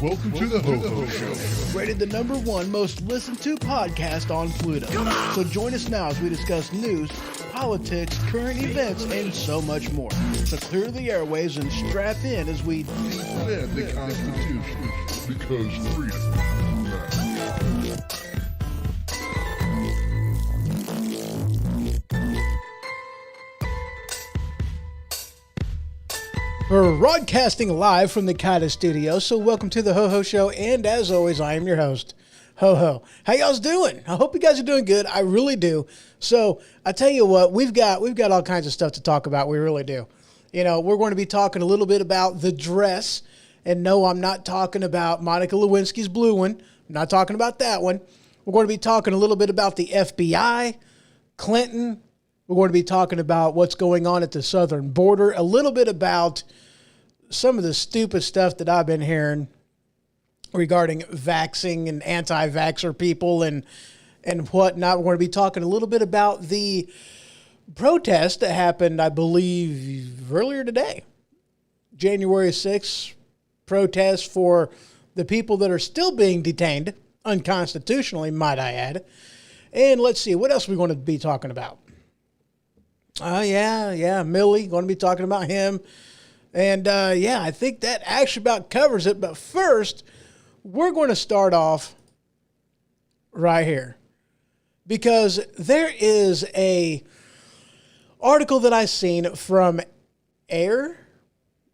Welcome to the Ho-Ho Show. Rated the #1 most listened to podcast on Pluto. So join us now as we discuss news, politics, current events, and so much more. So clear the airwaves and strap in as we defend the Constitution, because freedom matters. We're broadcasting live from the Kata Studio, so welcome to the Ho-Ho Show, and as always, I am your host, Ho-Ho. How y'all's doing? I hope you guys are doing good. I really do. So, I tell you what, we've got all kinds of stuff to talk about. We really do. You know, we're going to be talking a little bit about the dress, and no, I'm not talking about Monica Lewinsky's blue one. I'm not talking about that one. We're going to be talking a little bit about the FBI, Clinton. We're going to be talking about what's going on at the southern border, a little bit about some of the stupid stuff that I've been hearing regarding vaxxing and anti-vaxxer people and whatnot. We're going to be talking a little bit about the protest that happened, I believe, earlier today. January 6th protest for the people that are still being detained, unconstitutionally, might I add. And let's see, what else are we going to be talking about? Milley, going to be talking about him. And, I think that actually about covers it. But first, we're going to start off right here. Because there is a article that I seen from AIR,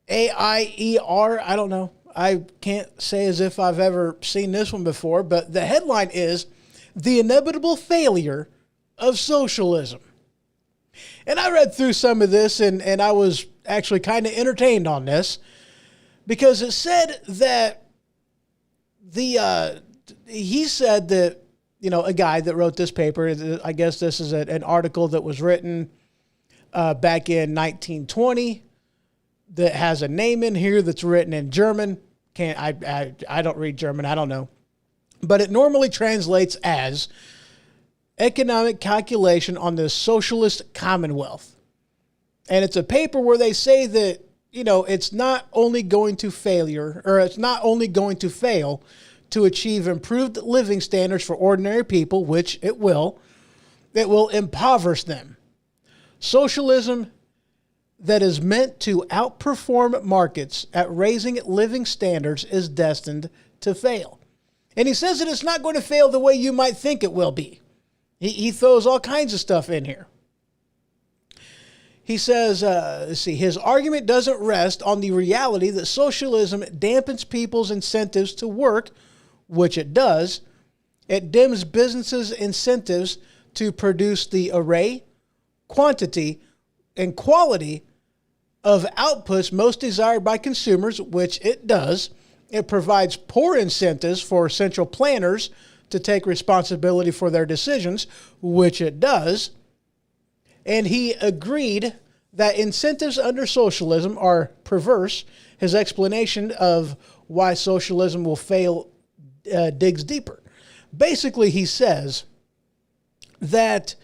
A-I-E-R, I don't know. I can't say as if I've ever seen this one before. But the headline is, "The Inevitable Failure of Socialism." And I read through some of this, and I was actually kind of entertained on this, because it said that he said that, a guy that wrote this paper, I guess this is an article that was written back in 1920 that has a name in here that's written in German. I don't read German, I don't know. But it normally translates as Economic Calculation on the Socialist Commonwealth. And it's a paper where they say that, it's not only going to fail to achieve improved living standards for ordinary people, which it will impoverish them. Socialism that is meant to outperform markets at raising living standards is destined to fail. And he says that it's not going to fail the way you might think it will be. He throws all kinds of stuff in here. He says, his argument doesn't rest on the reality that socialism dampens people's incentives to work, which it does. It dims businesses' incentives to produce the array, quantity, and quality of outputs most desired by consumers, which it does. It provides poor incentives for central planners to take responsibility for their decisions, which it does. And he agreed that incentives under socialism are perverse. His explanation of why socialism will fail digs deeper. Basically, he says that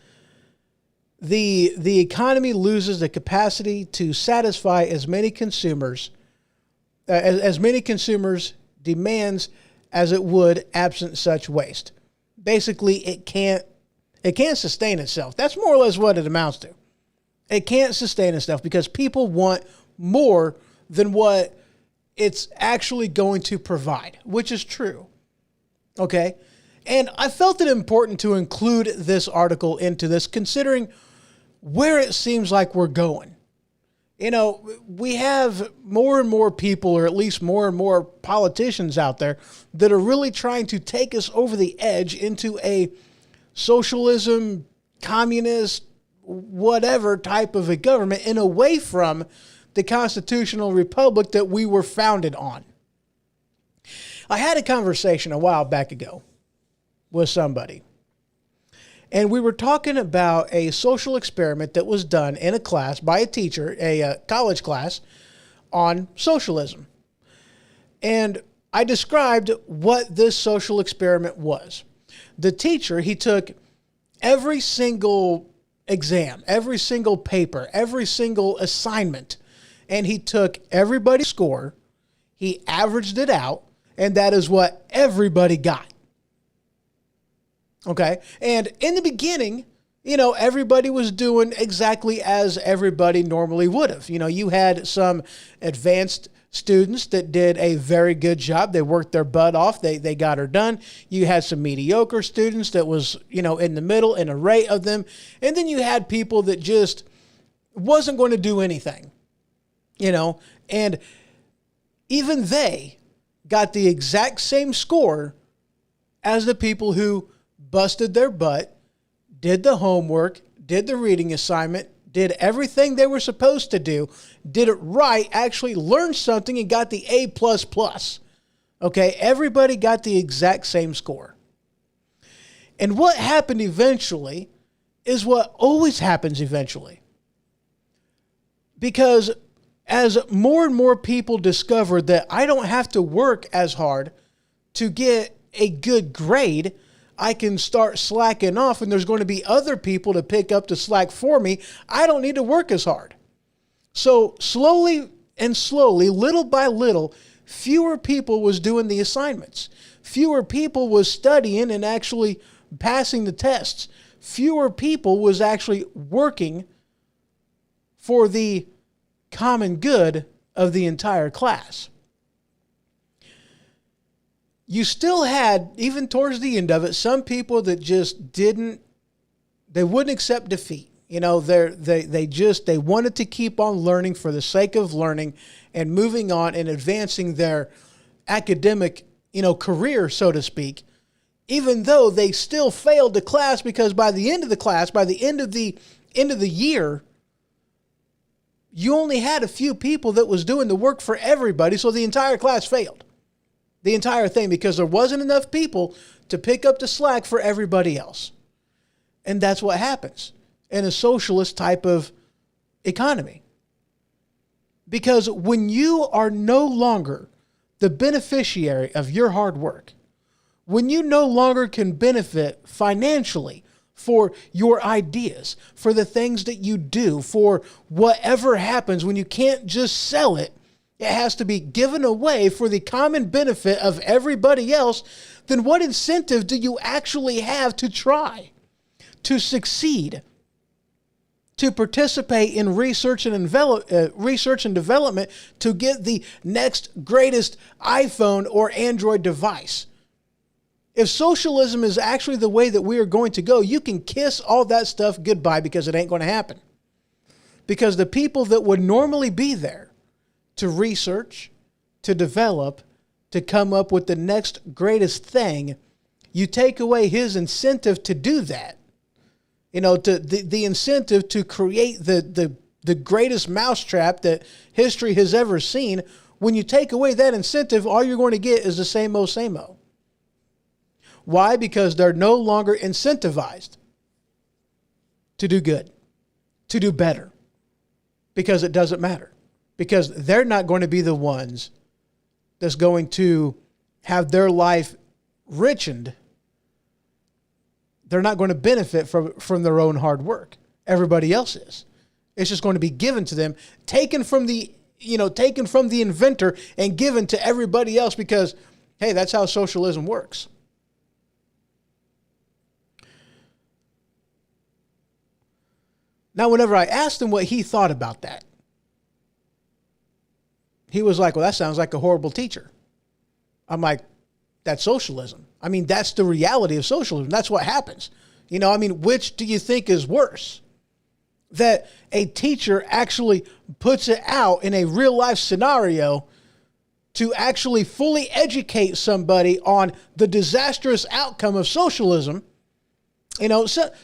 the economy loses the capacity to satisfy as many consumers demands as it would absent such waste. Basically, it can't sustain itself. That's more or less what it amounts to. It can't sustain itself because people want more than what it's actually going to provide, which is true. Okay? And I felt it important to include this article into this, considering where it seems like we're going. You know, we have more and more people, or at least more and more politicians out there that are really trying to take us over the edge into a socialism, communist, whatever type of a government, and away from the constitutional republic that we were founded on. I had a conversation a while back ago with somebody, and we were talking about a social experiment that was done in a class by a teacher, a college class, on socialism. And I described what this social experiment was. The teacher, he took every single exam, every single paper, every single assignment, and he took everybody's score, he averaged it out, and that is what everybody got. Okay? And in the beginning, you know, everybody was doing exactly as everybody normally would have. You know, you had some advanced students that did a very good job. They worked their butt off. They got her done. You had some mediocre students that was, you know, in the middle, an array of them. And then you had people that just wasn't going to do anything, you know, and even they got the exact same score as the people who busted their butt, did the homework, did the reading assignment, did everything they were supposed to do, did it right, actually learned something and got the A++. Okay, everybody got the exact same score. And what happened eventually is what always happens eventually. Because as more and more people discovered that I don't have to work as hard to get a good grade, I can start slacking off and there's going to be other people to pick up the slack for me. I don't need to work as hard. So slowly and slowly, little by little, fewer people was doing the assignments. Fewer people was studying and actually passing the tests. Fewer people was actually working for the common good of the entire class. You still had, even towards the end of it, some people that just they wouldn't accept defeat. You know, they wanted to keep on learning for the sake of learning and moving on and advancing their academic, you know, career, so to speak, even though they still failed the class, because by the end of the class, by the end of the year, you only had a few people that was doing the work for everybody, so the entire class failed. The entire thing, because there wasn't enough people to pick up the slack for everybody else. And that's what happens in a socialist type of economy. Because when you are no longer the beneficiary of your hard work, when you no longer can benefit financially for your ideas, for the things that you do, for whatever happens, when you can't just sell it, it has to be given away for the common benefit of everybody else, then what incentive do you actually have to try, to succeed, to participate in research and development to get the next greatest iPhone or Android device? If socialism is actually the way that we are going to go, you can kiss all that stuff goodbye, because it ain't going to happen. Because the people that would normally be there to research, to develop, to come up with the next greatest thing, you take away his incentive to do that. You know, to the incentive to create the greatest mousetrap that history has ever seen. When you take away that incentive, all you're going to get is the same old, same old. Why? Because they're no longer incentivized to do good, to do better, because it doesn't matter. Because they're not going to be the ones that's going to have their life richened they're not going to benefit from their own hard work. Everybody else is. It's just going to be given to them, taken from the inventor and given to everybody else because, hey, that's how socialism works. Now, whenever I asked him what he thought about that, he was like, well, that sounds like a horrible teacher. I'm like, that's socialism. I mean, that's the reality of socialism. That's what happens. Which do you think is worse? That a teacher actually puts it out in a real life scenario to actually fully educate somebody on the disastrous outcome of socialism.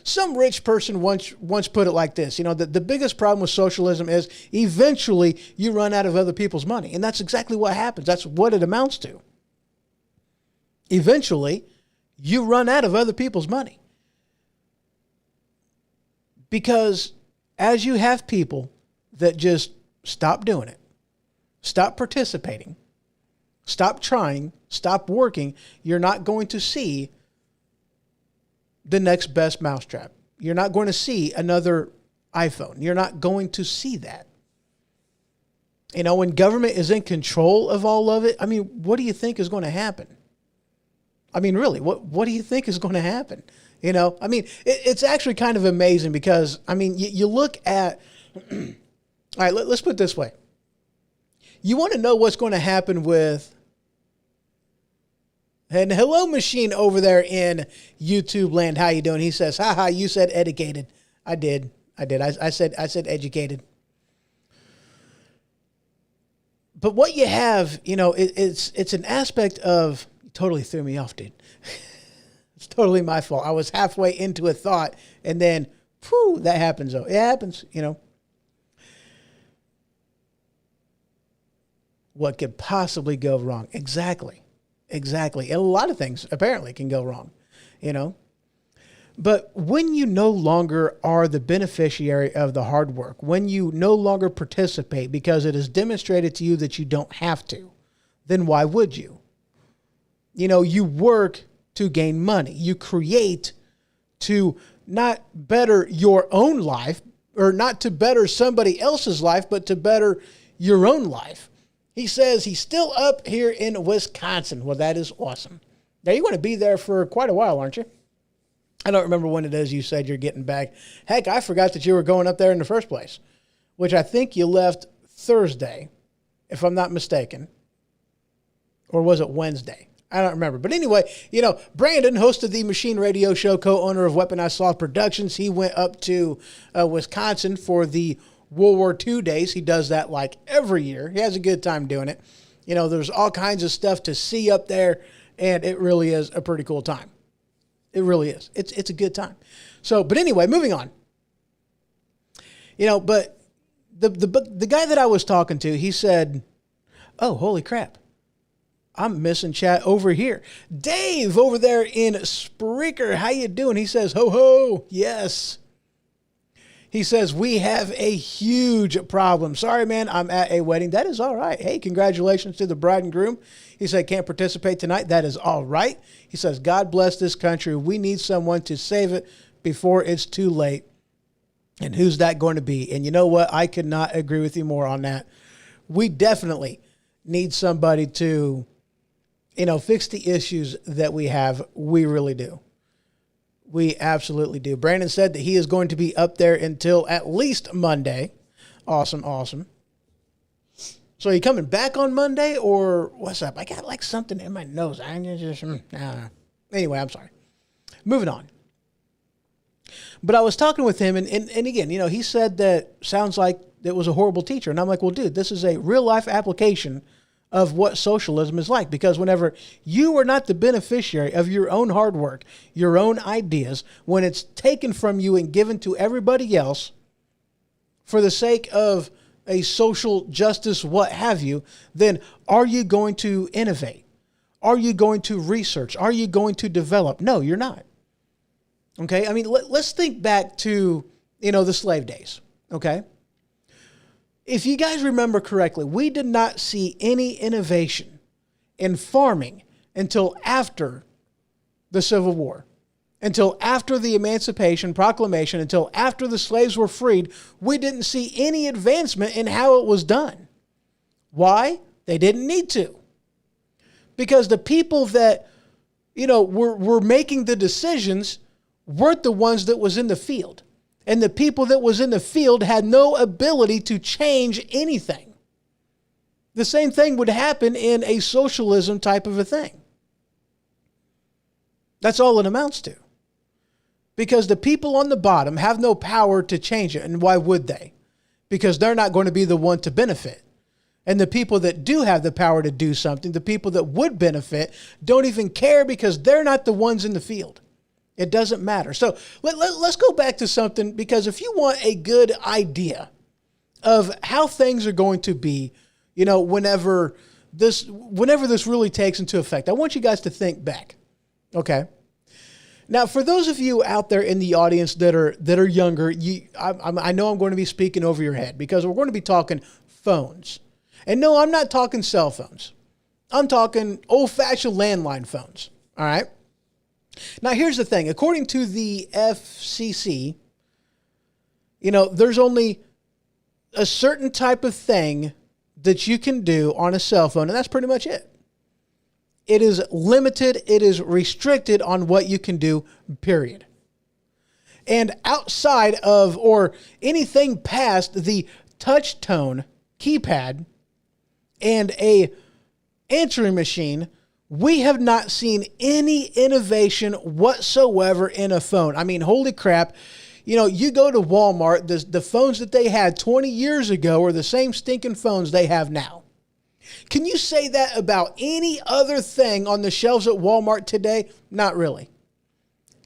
Some rich person once put it like this, the biggest problem with socialism is eventually you run out of other people's money. And that's exactly what happens. That's what it amounts to. Eventually, you run out of other people's money. Because as you have people that just stop doing it, stop participating, stop trying, stop working, you're not going to see the next best mousetrap. You're not going to see another iPhone. You're not going to see that. When government is in control of all of it, what do you think is going to happen? Really, what do you think is going to happen? It's actually kind of amazing because, you look at, all right, let's put it this way. You want to know what's going to happen with, and hello machine over there in YouTube land. How you doing? He says, haha, you said educated. I did. I said educated. But what you have, it's an aspect of, you totally threw me off, dude. It's totally my fault. I was halfway into a thought and then, that happens though. It happens, What could possibly go wrong? Exactly. And a lot of things apparently can go wrong, But when you no longer are the beneficiary of the hard work, when you no longer participate because it is demonstrated to you that you don't have to, then why would you? You work to gain money. You create to not better your own life or not to better somebody else's life, but to better your own life. He says he's still up here in Wisconsin. Well, that is awesome. Now, you're going to be there for quite a while, aren't you? I don't remember when it is you said you're getting back. Heck, I forgot that you were going up there in the first place, which I think you left Thursday, if I'm not mistaken. Or was it Wednesday? I don't remember. But anyway, Brandon hosted the Machine Radio Show, co-owner of Weaponized Sloth Productions. He went up to Wisconsin for the World War II days. He does that like every year. He has a good time doing it. There's all kinds of stuff to see up there, and it really is a pretty cool time. It really is. It's a good time. So, but anyway, moving on. But the guy that I was talking to, he said, oh, holy crap. I'm missing chat over here. Dave over there in Spreaker. How you doing? He says, ho, ho. Yes. He says, we have a huge problem. Sorry, man, I'm at a wedding. That is all right. Hey, congratulations to the bride and groom. He said, can't participate tonight. That is all right. He says, God bless this country. We need someone to save it before it's too late. And who's that going to be? And you know what? I could not agree with you more on that. We definitely need somebody to, fix the issues that we have. We really do. We absolutely do. Brandon said that he is going to be up there until at least Monday. Awesome, awesome. So are you coming back on Monday or what's up? I got like something in my nose. I just, Anyway, I'm sorry. Moving on. But I was talking with him and again, he said that sounds like it was a horrible teacher. And I'm like, well, dude, this is a real life application of what socialism is like, because whenever you are not the beneficiary of your own hard work, your own ideas, when it's taken from you and given to everybody else for the sake of a social justice, what have you, then are you going to innovate? Are you going to research? Are you going to develop? No, you're not. Okay. Let's think back to, the slave days. Okay. If you guys remember correctly, we did not see any innovation in farming until after the Civil War. until after the Emancipation Proclamation, until after the slaves were freed, we didn't see any advancement in how it was done. Why? They didn't need to. Because the people that, were making the decisions weren't the ones that was in the field. And the people that was in the field had no ability to change anything. The same thing would happen in a socialism type of a thing. That's all it amounts to. Because the people on the bottom have no power to change it. And why would they? Because they're not going to be the one to benefit. And the people that do have the power to do something, the people that would benefit, don't even care because they're not the ones in the field. It doesn't matter. So let's go back to something, because if you want a good idea of how things are going to be, whenever this really takes into effect, I want you guys to think back. Okay. Now, for those of you out there in the audience that are younger, I know I'm going to be speaking over your head because we're going to be talking phones. And no, I'm not talking cell phones. I'm talking old-fashioned landline phones. All right. Now, here's the thing. According to the FCC, there's only a certain type of thing that you can do on a cell phone, and that's pretty much it. It is limited. It is restricted on what you can do, period. And outside of, or anything past the touch tone keypad and a answering machine, we have not seen any innovation whatsoever in a phone. I mean, holy crap. You go to Walmart, the phones that they had 20 years ago are the same stinking phones they have now. Can you say that about any other thing on the shelves at Walmart today? Not really.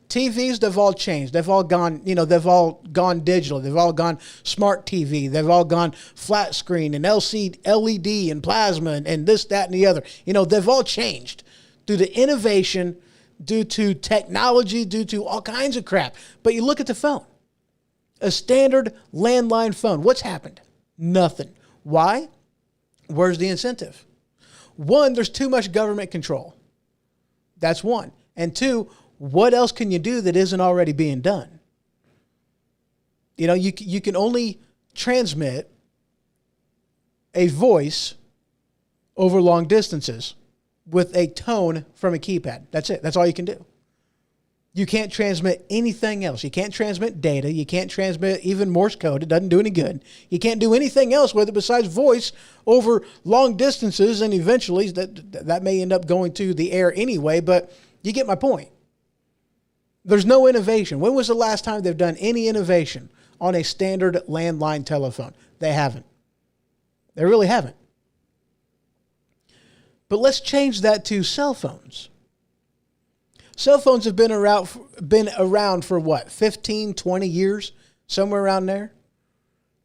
TVs, they've all changed. They've all gone, they've all gone digital. They've all gone smart TV. They've all gone flat screen and LED and plasma and this, that, and the other. They've all changed due to innovation, due to technology, due to all kinds of crap. But you look at the phone, a standard landline phone. What's happened? Nothing. Why? Where's the incentive? One, there's too much government control. That's one. And two, what else can you do that isn't already being done? You can only transmit a voice over long distances with a tone from a keypad. That's it. That's all you can do. You can't transmit anything else. You can't transmit data. You can't transmit even Morse code. It doesn't do any good. You can't do anything else with it besides voice over long distances, and eventually that may end up going to the air anyway, but you get my point. There's no innovation. When was the last time they've done any innovation on a standard landline telephone? They haven't. They really haven't. But let's change that to cell phones. Cell phones have been around for what, 15, 20 years, somewhere around there.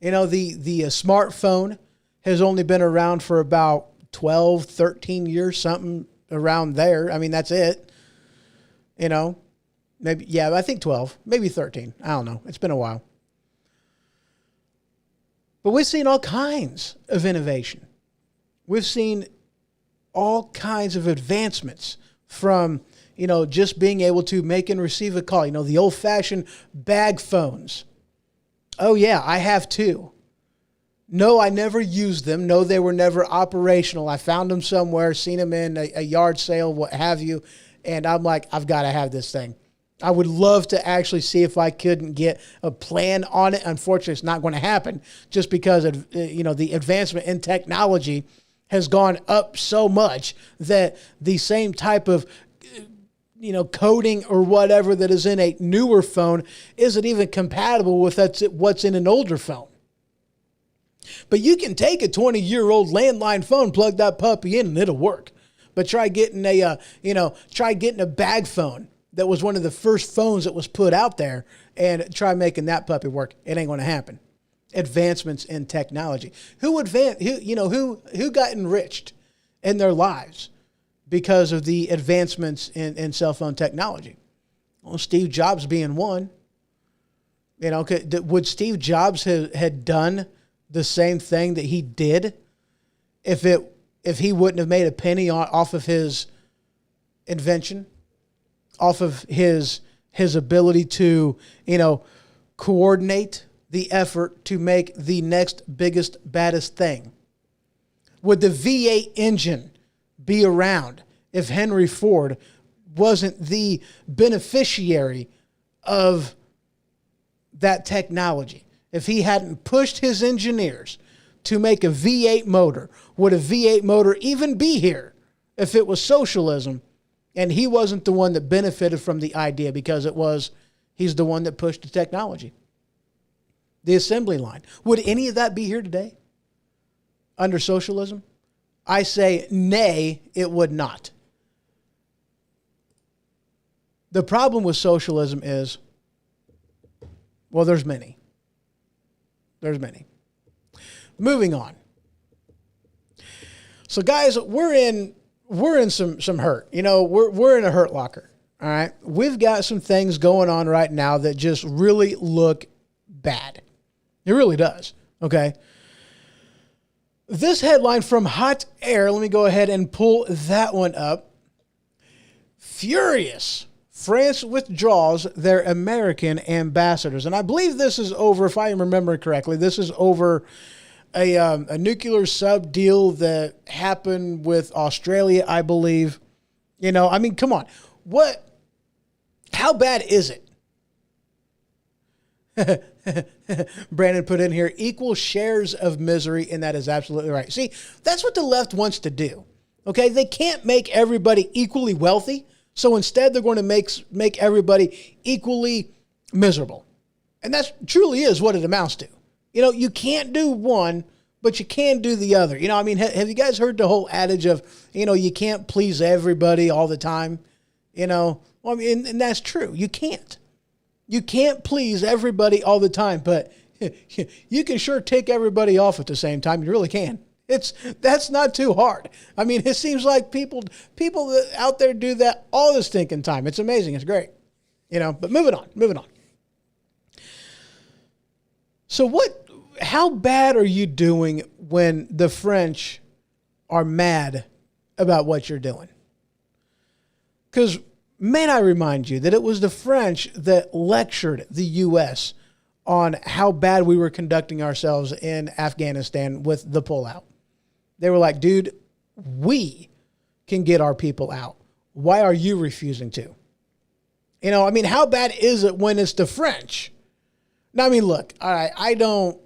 The smartphone has only been around for about 12, 13 years, something around there. I mean, that's it. Maybe, yeah, I think 12, maybe 13. I don't know. It's been a while. But we've seen all kinds of innovation. We've seen all kinds of advancements from, just being able to make and receive a call. The old-fashioned bag phones. Oh, yeah, I have two. No, I never used them. No, they were never operational. I found them somewhere, seen them in a yard sale, what have you, and I'm like, I've got to have this thing. I would love to actually see if I couldn't get a plan on it. Unfortunately, it's not going to happen just because of, the advancement in technology has gone up so much that the same type of, coding or whatever that is in a newer phone isn't even compatible with what's in an older phone. But you can take a 20-year-old landline phone, plug that puppy in, and it'll work. But try getting a bag phone that was one of the first phones that was put out there and try making that puppy work. It ain't going to happen. Advancements in technology. Who got enriched in their lives because of the advancements in cell phone technology? Well, Steve Jobs being one. Would Steve Jobs had done the same thing that he did if he wouldn't have made a penny off of his invention, off of his his ability to, coordinate the effort to make the next biggest, baddest thing? Would the V8 engine be around if Henry Ford wasn't the beneficiary of that technology? If he hadn't pushed his engineers to make a V8 motor, would a V8 motor even be here if it was socialism and he wasn't the one that benefited from the idea because he's the one that pushed the technology? The assembly line. Would any of that be here today under socialism? I say, nay, it would not. The problem with socialism is, well, there's many. There's many. Moving on. So guys, we're in some hurt. We're in a hurt locker. All right. We've got some things going on right now that just really look bad. It really does. Okay. This headline from Hot Air, let me go ahead and pull that one up. Furious. France withdraws their American ambassadors. And I believe this is over, if I remember correctly, this is over a nuclear sub deal that happened with Australia, I believe. Come on. How bad is it? Brandon put in here, equal shares of misery, and that is absolutely right. See, that's what the left wants to do. Okay? They can't make everybody equally wealthy. So instead, they're going to make everybody equally miserable. And that truly is what it amounts to. You can't do one, but you can do the other. Have you guys heard the whole adage of, you can't please everybody all the time? And that's true. You can't. You can't please everybody all the time, but you can sure take everybody off at the same time. You really can. That's not too hard. It seems like people out there do that all the stinking time. It's amazing. It's great. But moving on. So how bad are you doing when the French are mad about what you're doing? Because, may I remind you that it was the French that lectured the U.S. on how bad we were conducting ourselves in Afghanistan with the pullout. They were like, dude, we can get our people out. Why are you refusing to? How bad is it when it's the French? Now, look, all right, I don't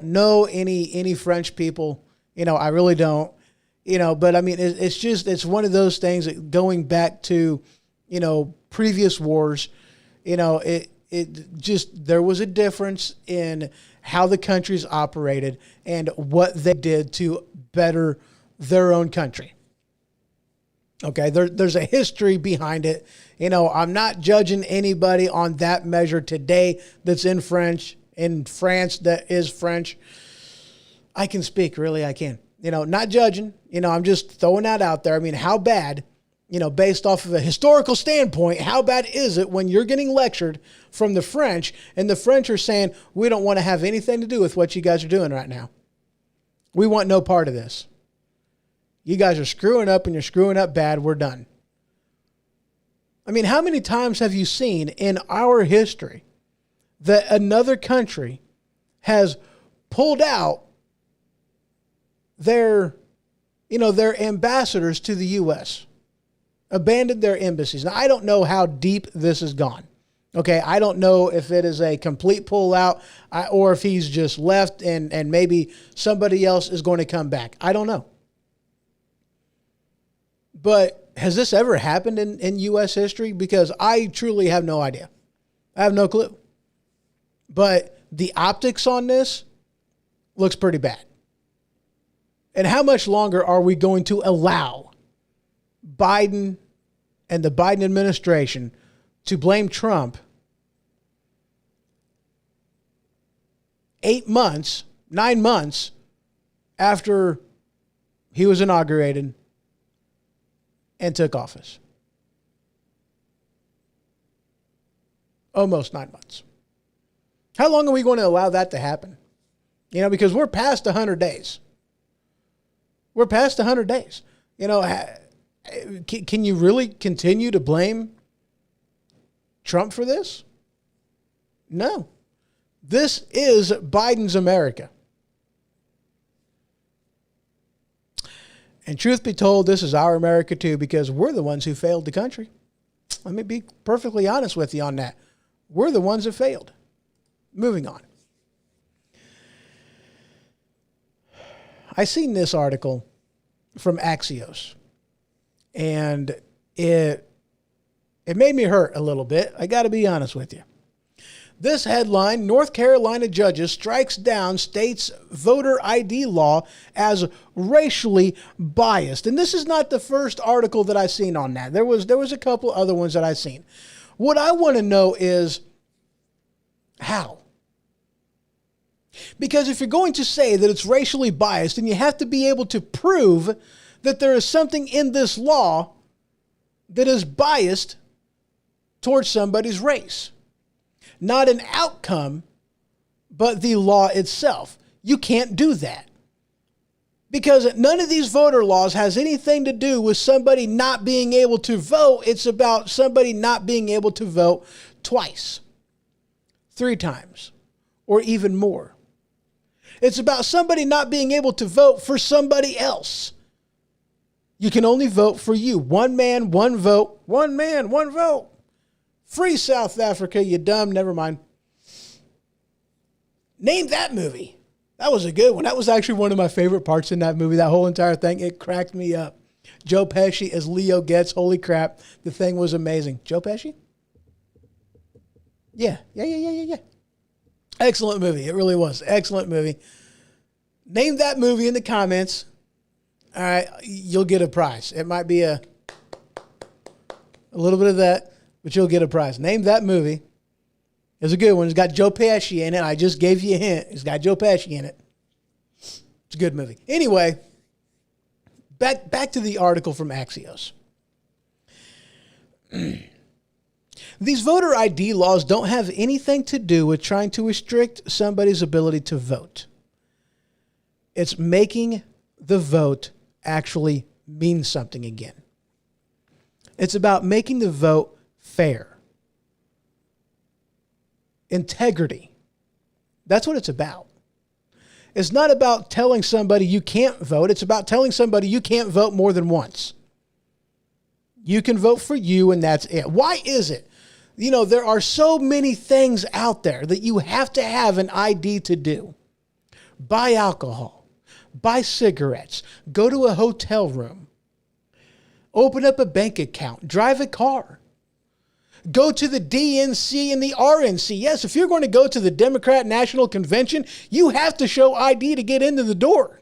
know any French people. I really don't. But it's one of those things that going back to, previous wars, there was a difference in how the countries operated and what they did to better their own country. Okay, there's a history behind it. I'm not judging anybody on that measure today that's in France that is French. I can speak, really, I can. Not judging. I'm just throwing that out there. How bad, based off of a historical standpoint, how bad is it when you're getting lectured from the French and the French are saying, we don't want to have anything to do with what you guys are doing right now. We want no part of this. You guys are screwing up and you're screwing up bad. We're done. How many times have you seen in our history that another country has pulled out their ambassadors to the U.S., abandoned their embassies? Now, I don't know how deep this has gone. Okay, I don't know if it is a complete pullout or if he's just left and maybe somebody else is going to come back. I don't know. But has this ever happened in U.S. history? Because I truly have no idea. I have no clue. But the optics on this looks pretty bad. And how much longer are we going to allow Biden and the Biden administration to blame Trump 9 months after he was inaugurated and took office? Almost 9 months. How long are we going to allow that to happen? Because we're past 100 days. We're past 100 days. Can you really continue to blame Trump for this? No. This is Biden's America. And truth be told, this is our America too, because we're the ones who failed the country. Let me be perfectly honest with you on that. We're the ones that failed. Moving on. I seen this article from Axios, and it made me hurt a little bit. I got to be honest with you. This headline, North Carolina judges strikes down state's voter ID law as racially biased. And this is not the first article that I've seen on that. There was a couple other ones that I've seen. What I want to know is how? Because if you're going to say that it's racially biased, then you have to be able to prove that there is something in this law that is biased towards somebody's race. Not an outcome, but the law itself. You can't do that. Because none of these voter laws has anything to do with somebody not being able to vote. It's about somebody not being able to vote twice, 3 times, or even more. It's about somebody not being able to vote for somebody else. You can only vote for you. One man, one vote. One man, one vote. Free South Africa, you dumb. Never mind. Name that movie. That was a good one. That was actually one of my favorite parts in that movie. That whole entire thing, it cracked me up. Joe Pesci as Leo Getz. Holy crap. The thing was amazing. Joe Pesci? Yeah. Excellent movie. It really was. Excellent movie. Name that movie in the comments. All right. You'll get a prize. It might be a little bit of that, but you'll get a prize. Name that movie. It's a good one. It's got Joe Pesci in it. I just gave you a hint. It's got Joe Pesci in it. It's a good movie. Anyway, back to the article from Axios. These voter ID laws don't have anything to do with trying to restrict somebody's ability to vote. It's making the vote actually mean something again. It's about making the vote fair. Integrity. That's what it's about. It's not about telling somebody you can't vote. It's about telling somebody you can't vote more than once. You can vote for you and that's it. Why is it? You know, there are so many things out there that you have to have an ID to do. Buy alcohol, buy cigarettes, go to a hotel room, open up a bank account, drive a car, go to the DNC and the RNC. Yes, if you're going to go to the Democrat National Convention, you have to show ID to get into the door.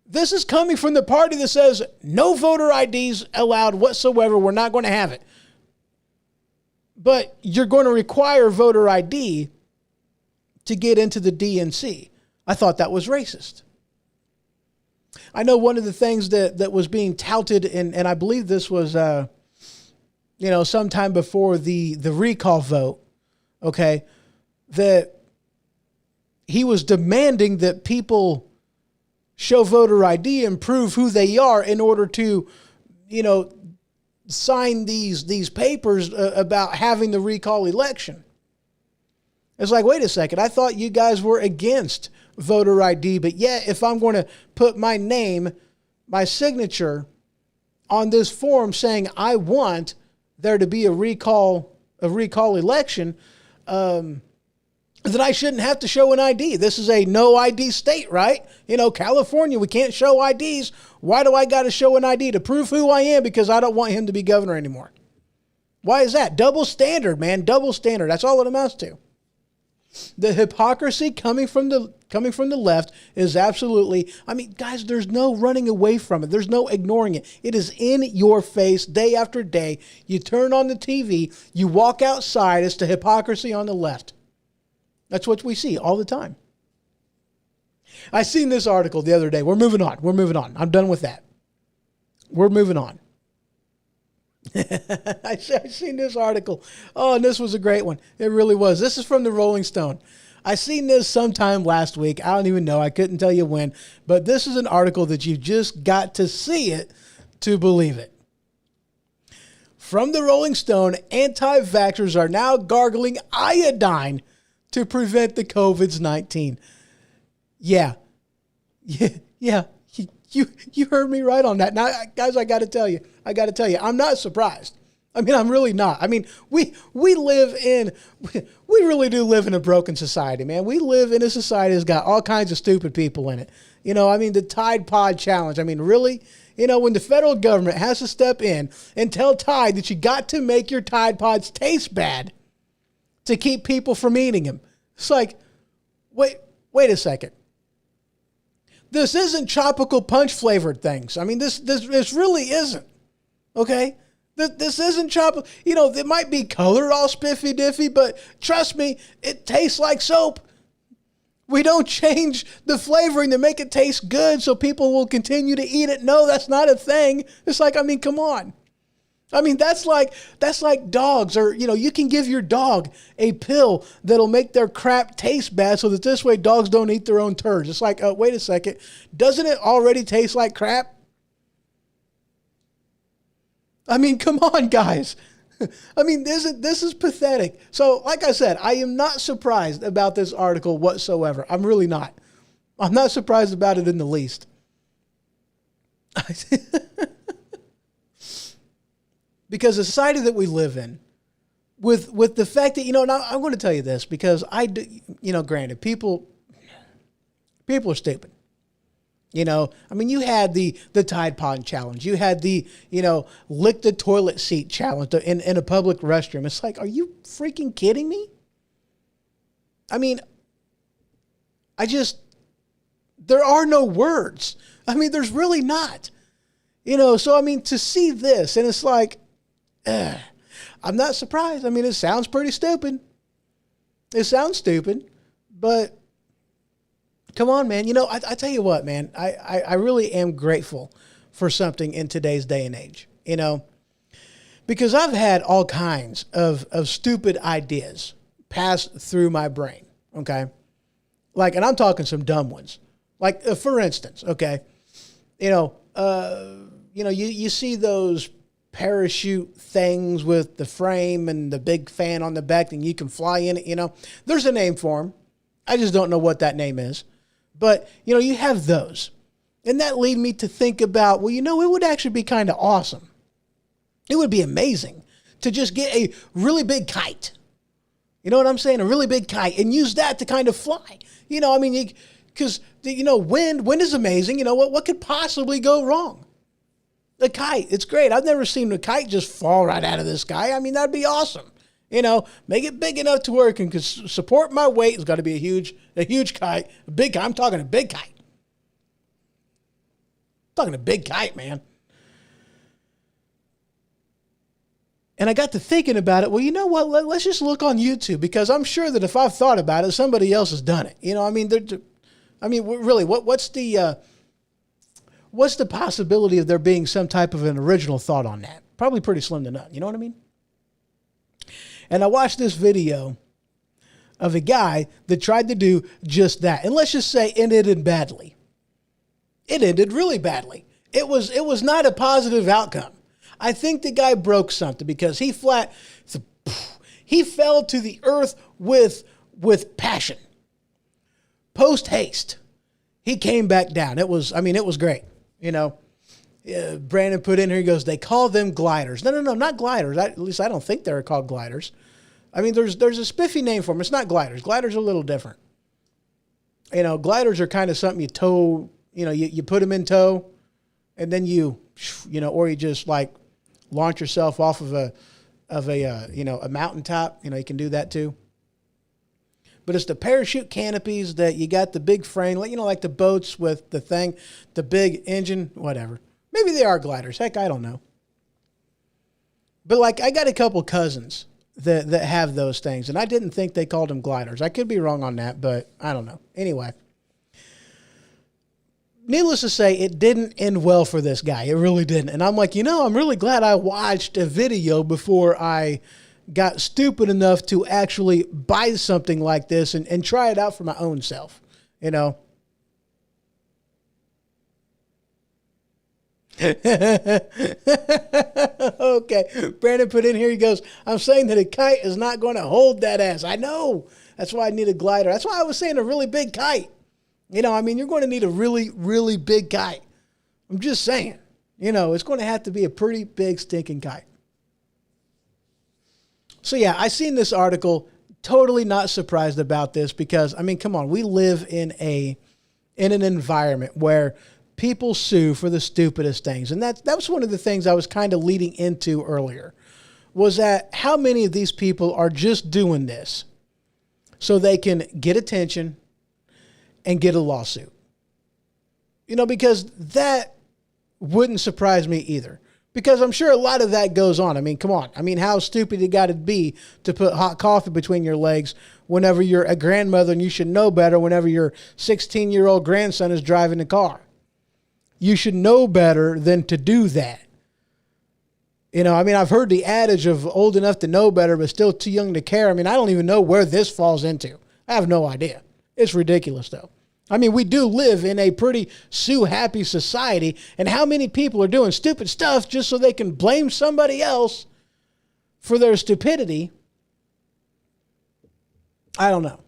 This is coming from the party that says no voter IDs allowed whatsoever. We're not going to have it. But you're going to require voter ID to get into the DNC. I thought that was racist. I know one of the things that was being touted, and I believe this was, sometime before the recall vote, okay, that he was demanding that people show voter ID and prove who they are in order to, sign these papers about having the recall election. It's like, wait a second, I thought you guys were against voter ID, but yet if I'm going to put my name, my signature on this form saying I want there to be a recall election, that I shouldn't have to show an ID. This is a no ID state, right? California, we can't show IDs. Why do I got to show an ID? To prove who I am because I don't want him to be governor anymore. Why is that? Double standard, man. Double standard. That's all it amounts to. The hypocrisy coming from the left is absolutely, guys, there's no running away from it. There's no ignoring it. It is in your face day after day. You turn on the TV, you walk outside, it's the hypocrisy on the left. That's what we see all the time. I seen this article the other day. We're moving on. I'm done with that. We're moving on. I seen this article. Oh, and this was a great one. It really was. This is from the Rolling Stone. I seen this sometime last week. I don't even know. I couldn't tell you when. But this is an article that you just got to see it to believe it. From the Rolling Stone, anti-vaxxers are now gargling iodine to prevent the COVID-19. Yeah. You heard me right on that. Now, guys, I got to tell you, I'm not surprised. I mean, I'm really not. I mean, we really do live in a broken society, man. We live in a society that's got all kinds of stupid people in it. You know, I mean, the Tide Pod Challenge. I mean, really? You know, when the federal government has to step in and tell Tide that you got to make your Tide Pods taste bad to keep people from eating them. It's like, wait a second. This isn't tropical punch flavored things. I mean, this really isn't. Okay? This isn't tropical. You know, it might be colored all spiffy diffy, but trust me, it tastes like soap. We don't change the flavoring to make it taste good so people will continue to eat it. No, that's not a thing. It's like, I mean, come on. I mean, that's like dogs, or, you know, you can give your dog a pill that'll make their crap taste bad so that this way dogs don't eat their own turds. It's like, wait a second. Doesn't it already taste like crap? I mean, come on, guys. I mean, this is pathetic. So, like I said, I am not surprised about this article whatsoever. I'm really not. I'm not surprised about it in the least. Because the society that we live in, with the fact that, you know, now I'm going to tell you this because I do, you know, granted, people are stupid. You know, I mean, you had the Tide Pod challenge. You had the, you know, lick the toilet seat challenge in a public restroom. It's like, are you freaking kidding me? I mean, there are no words. I mean, there's really not. You know, so I mean, to see this, and it's like, I'm not surprised. I mean, it sounds pretty stupid. It sounds stupid, but come on, man. You know, I tell you what, man, I really am grateful for something in today's day and age, you know, because I've had all kinds of stupid ideas pass through my brain, okay? Like, and I'm talking some dumb ones. Like, for instance, okay, you see those parachute things with the frame and the big fan on the back and you can fly in it, you know. There's a name for them. I just don't know what that name is. But, you know, you have those. And that lead me to think about, well, you know, it would actually be kind of awesome. It would be amazing to just get a really big kite. You know what I'm saying? A really big kite and use that to kind of fly. You know, I mean, because, you know, wind is amazing. You know, what could possibly go wrong? The kite, it's great. I've never seen a kite just fall right out of the sky. I mean, that'd be awesome. You know, make it big enough to where it can support my weight. It's got to be a huge kite. A big kite. I'm talking a big kite. I'm talking a big kite, man. And I got to thinking about it. Well, you know what? Let's just look on YouTube, because I'm sure that if I've thought about it, somebody else has done it. You know, I mean, really, what's the possibility of there being some type of an original thought on that? Probably pretty slim to none. You know what I mean? And I watched this video of a guy that tried to do just that. And let's just say it ended badly. It ended really badly. It was not a positive outcome. I think the guy broke something because he fell to the earth with passion. Post haste, he came back down. It was great. You know, Brandon put in here, he goes, they call them gliders. No, not gliders. At least I don't think they're called gliders. I mean, there's a spiffy name for them. It's not gliders. Gliders are a little different. You know, gliders are kind of something you tow, you know, you put them in tow and then you know, or you just like launch yourself off of a mountaintop. You know, you can do that too. But it's the parachute canopies that you got the big frame, you know, like the boats with the thing, the big engine, whatever. Maybe they are gliders. Heck, I don't know. But like, I got a couple cousins that have those things, and I didn't think they called them gliders. I could be wrong on that, but I don't know. Anyway, needless to say, it didn't end well for this guy. It really didn't. And I'm like, you know, I'm really glad I watched a video before I got stupid enough to actually buy something like this and try it out for my own self, you know. Okay. Brandon put in here, he goes, I'm saying that a kite is not going to hold that ass. I know. That's why I need a glider. That's why I was saying a really big kite. You know, I mean, you're going to need a really, really big kite. I'm just saying. You know, it's going to have to be a pretty big stinking kite. So, yeah, I seen this article. Totally not surprised about this because, I mean, come on. We live in an environment where people sue for the stupidest things. And that was one of the things I was kind of leading into earlier, was that how many of these people are just doing this so they can get attention and get a lawsuit. You know, because that wouldn't surprise me either. Because I'm sure a lot of that goes on. I mean, come on. I mean, how stupid you got to be to put hot coffee between your legs whenever you're a grandmother, and you should know better whenever your 16-year-old grandson is driving the car. You should know better than to do that. You know, I mean, I've heard the adage of old enough to know better, but still too young to care. I mean, I don't even know where this falls into. I have no idea. It's ridiculous, though. I mean, we do live in a pretty sue-happy society, and how many people are doing stupid stuff just so they can blame somebody else for their stupidity? I don't know.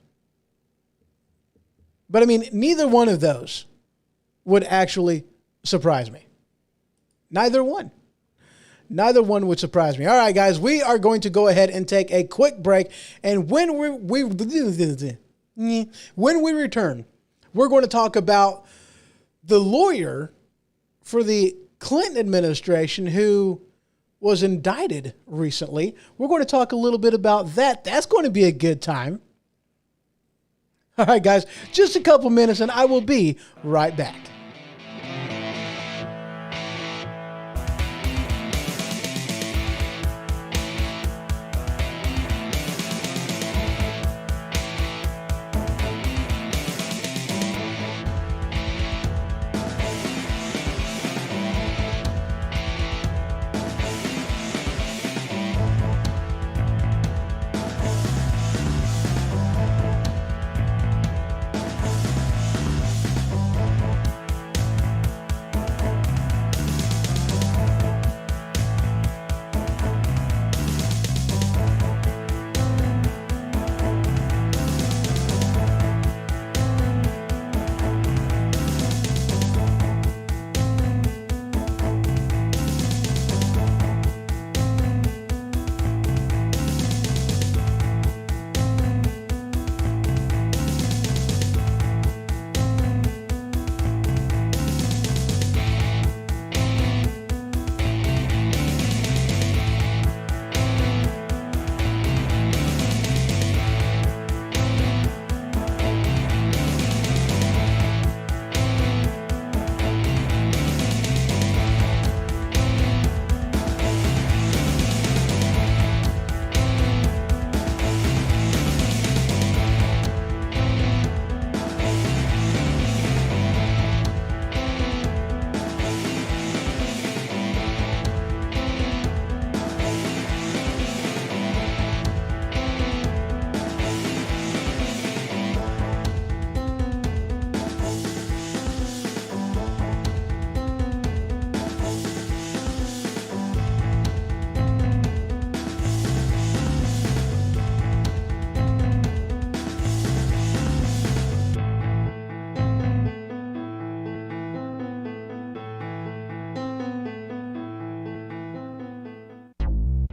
But, I mean, neither one of those would actually surprise me. Neither one. Neither one would surprise me. All right, guys, we are going to go ahead and take a quick break, and when we return, we're going to talk about the lawyer for the Clinton administration who was indicted recently. We're going to talk a little bit about that. That's going to be a good time. All right, guys, just a couple minutes, and I will be right back.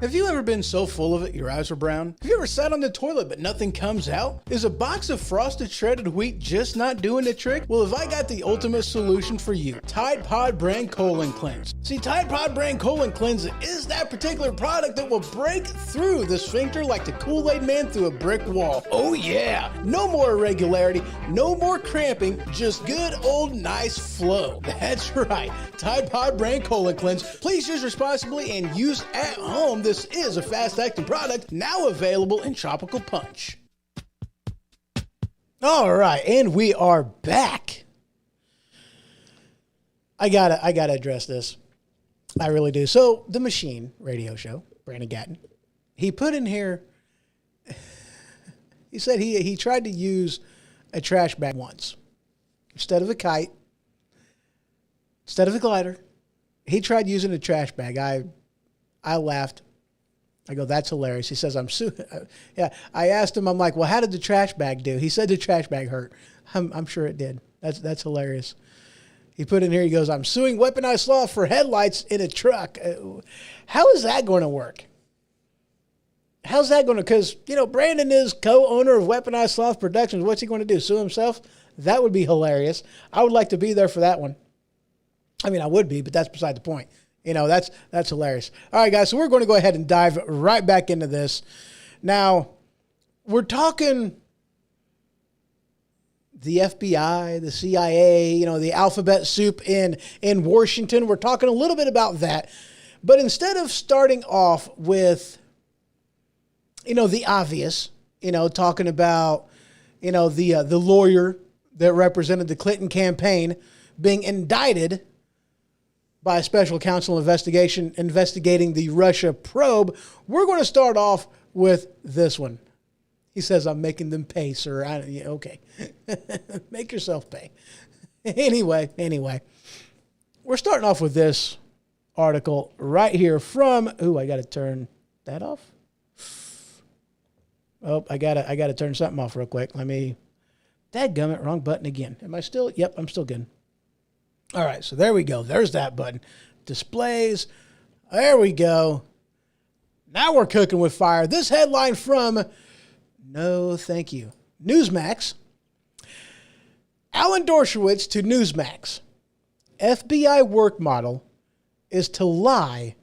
Have you ever been so full of it your eyes are brown? Have you ever sat on the toilet but nothing comes out? Is a box of frosted shredded wheat just not doing the trick? Well, have I got the ultimate solution for you? Tide Pod Brand Colon Cleanse. See, Tide Pod Brand Colon Cleanse is that particular product that will break through the sphincter like the Kool-Aid Man through a brick wall. Oh yeah! No more irregularity, no more cramping, just good old nice flow. That's right, Tide Pod Brand Colon Cleanse. Please use responsibly and use at home. This is a fast-acting product now available in Tropical Punch. All right, and we are back. I gotta address this. I really do. So the Machine radio show, Brandon Gatton, he put in here. He said he tried to use a trash bag once instead of a kite, instead of a glider. he tried using a trash bag. I laughed. I go, that's hilarious. He says, I'm suing. Yeah. I asked him, I'm like, well, how did the trash bag do? He said the trash bag hurt. I'm sure it did. That's hilarious. He put in here, he goes, I'm suing Weaponized Sloth for headlights in a truck. How is that going to work? How's that going to, because, Brandon is co-owner of Weaponized Sloth Productions. What's he going to do, sue himself? That would be hilarious. I would like to be there for that one. I mean, I would be, but that's beside the point. That's hilarious. All right, guys, so we're going to go ahead and dive right back into this. Now, we're talking the FBI, the CIA, the alphabet soup in Washington. We're talking a little bit about that. But instead of starting off with, the obvious, talking about, the lawyer that represented the Clinton campaign being indicted by a special counsel investigation investigating the Russia probe, we're going to start off with this one. He says, I'm making them pay, sir. Okay. Make yourself pay. Anyway, we're starting off with this article right here from, I got to turn that off. Oh, I got to turn something off real quick. Dadgummit, wrong button again. Am I still? Yep, I'm still good. All right, so there we go. There's that button. Displays. There we go. Now we're cooking with fire. This headline from, no thank you, Newsmax. Alan Dershowitz to Newsmax. FBI work model is to lie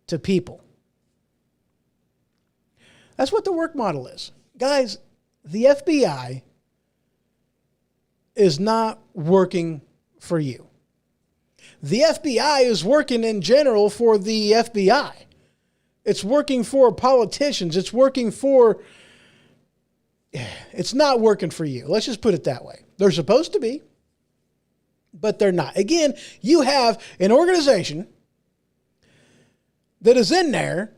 to people. That's what the work model is. Guys, the FBI is not working for you. The FBI is working in general for the FBI. It's working for politicians. It's not working for you. Let's just put it that way. They're supposed to be, but they're not. Again, you have an organization that is in there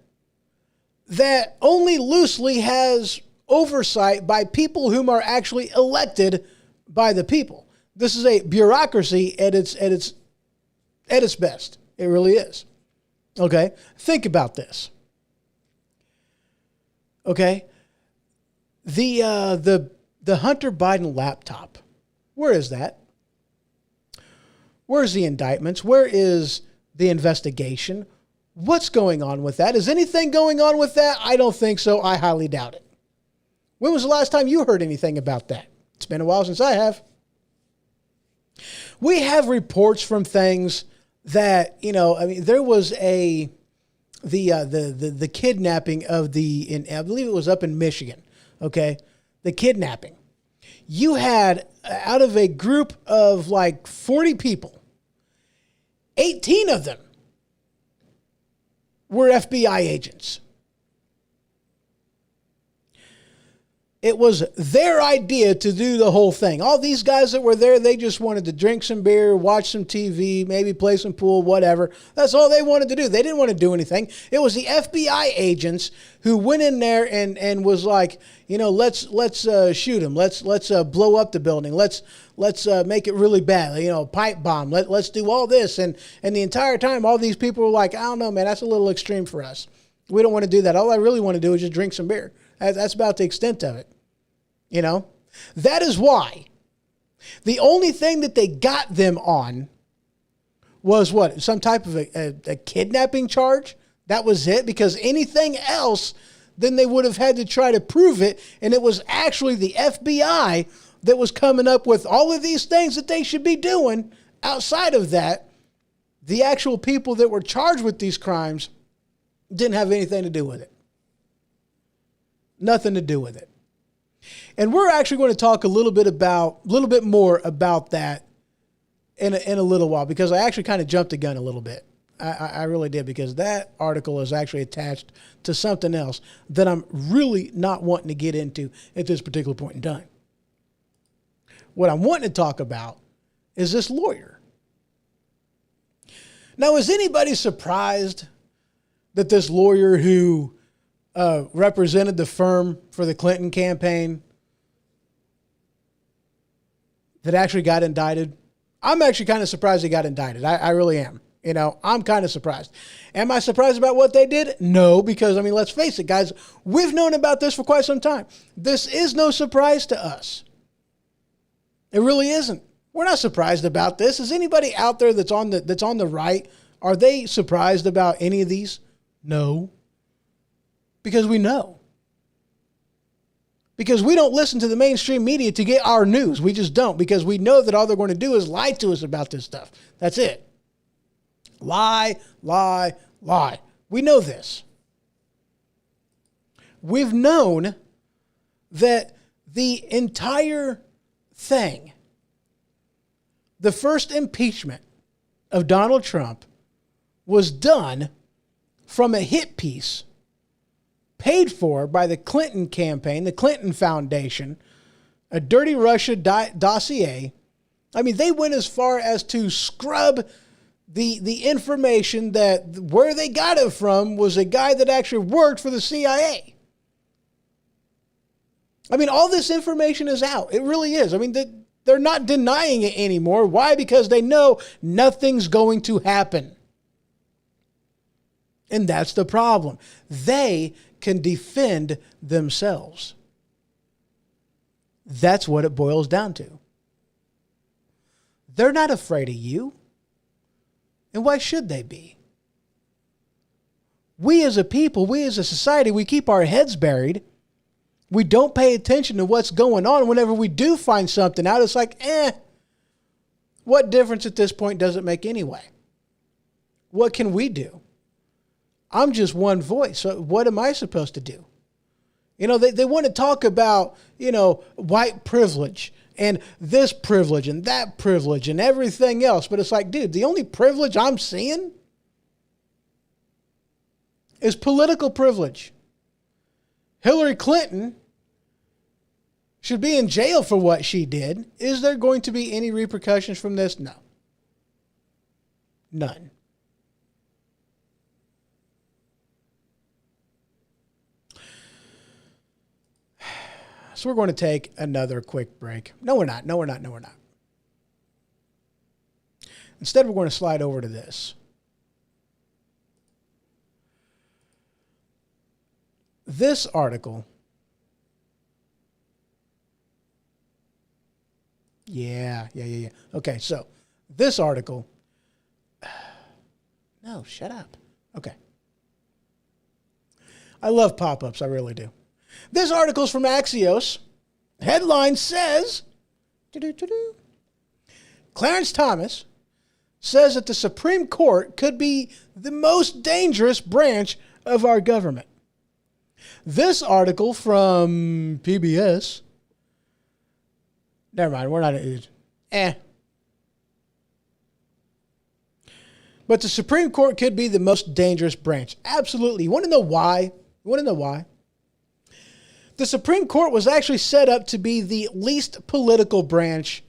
that only loosely has oversight by people whom are actually elected by the people. This is a bureaucracy at its best. It really is. Okay? Think about this. Okay? The Hunter Biden laptop. Where is that? Where's the indictments? Where is the investigation? What's going on with that? Is anything going on with that? I don't think so. I highly doubt it. When was the last time you heard anything about that? It's been a while since I have. We have reports from things that, there was the kidnapping of I believe it was up in Michigan. Okay. The kidnapping. You had, out of a group of like 40 people, 18 of them were FBI agents. It was their idea to do the whole thing. All these guys that were there, they just wanted to drink some beer, watch some TV, maybe play some pool, whatever. That's all they wanted to do. They didn't want to do anything. It was the FBI agents who went in there and was like, let's shoot them. Let's blow up the building. Let's make it really bad. Pipe bomb. Let's do all this. And the entire time, all these people were like, I don't know, man, that's a little extreme for us. We don't want to do that. All I really want to do is just drink some beer. That's about the extent of it. That is why the only thing that they got them on was what? Some type of a kidnapping charge? That was it? Because anything else, then they would have had to try to prove it. And it was actually the FBI that was coming up with all of these things that they should be doing. Outside of that, the actual people that were charged with these crimes didn't have anything to do with it. Nothing to do with it. And we're actually going to talk a little bit more about that in a little while, because I actually kind of jumped the gun a little bit. I really did, because that article is actually attached to something else that I'm really not wanting to get into at this particular point in time. What I'm wanting to talk about is this lawyer. Now, is anybody surprised that this lawyer who represented the firm for the Clinton campaign that actually got indicted? I'm actually kind of surprised he got indicted. I really am. I'm kind of surprised. Am I surprised about what they did? No, because, let's face it, guys. We've known about this for quite some time. This is no surprise to us. It really isn't. We're not surprised about this. Is anybody out there that's on the right, are they surprised about any of these? No. Because we know. Because we don't listen to the mainstream media to get our news. We just don't, because we know that all they're going to do is lie to us about this stuff. That's it. Lie, lie, lie. We know this. We've known that the entire thing, the first impeachment of Donald Trump, was done from a hit piece paid for by the Clinton campaign, the Clinton Foundation, a dirty Russia dossier. They went as far as to scrub the information that where they got it from was a guy that actually worked for the CIA. All this information is out. It really is. They're not denying it anymore. Why? Because they know nothing's going to happen. And that's the problem. They can defend themselves. That's what it boils down to. They're not afraid of you. And why should they be? We as a people, we as a society, we keep our heads buried. We don't pay attention to what's going on. Whenever we do find something out, it's like, what difference at this point does it make anyway? What can we do? I'm just one voice. So what am I supposed to do? They want to talk about, white privilege and this privilege and that privilege and everything else. But it's like, dude, the only privilege I'm seeing is political privilege. Hillary Clinton should be in jail for what she did. Is there going to be any repercussions from this? No. None. So we're going to take another quick break. No, we're not. Instead, we're going to slide over to this. This article. Yeah. Okay, so this article. No, shut up. Okay. I love pop-ups. I really do. This article's from Axios. Headline says, Clarence Thomas says that the Supreme Court could be the most dangerous branch of our government. This article from PBS. Never mind, we're not. But the Supreme Court could be the most dangerous branch. Absolutely. You want to know why? The Supreme Court was actually set up to be the least political branch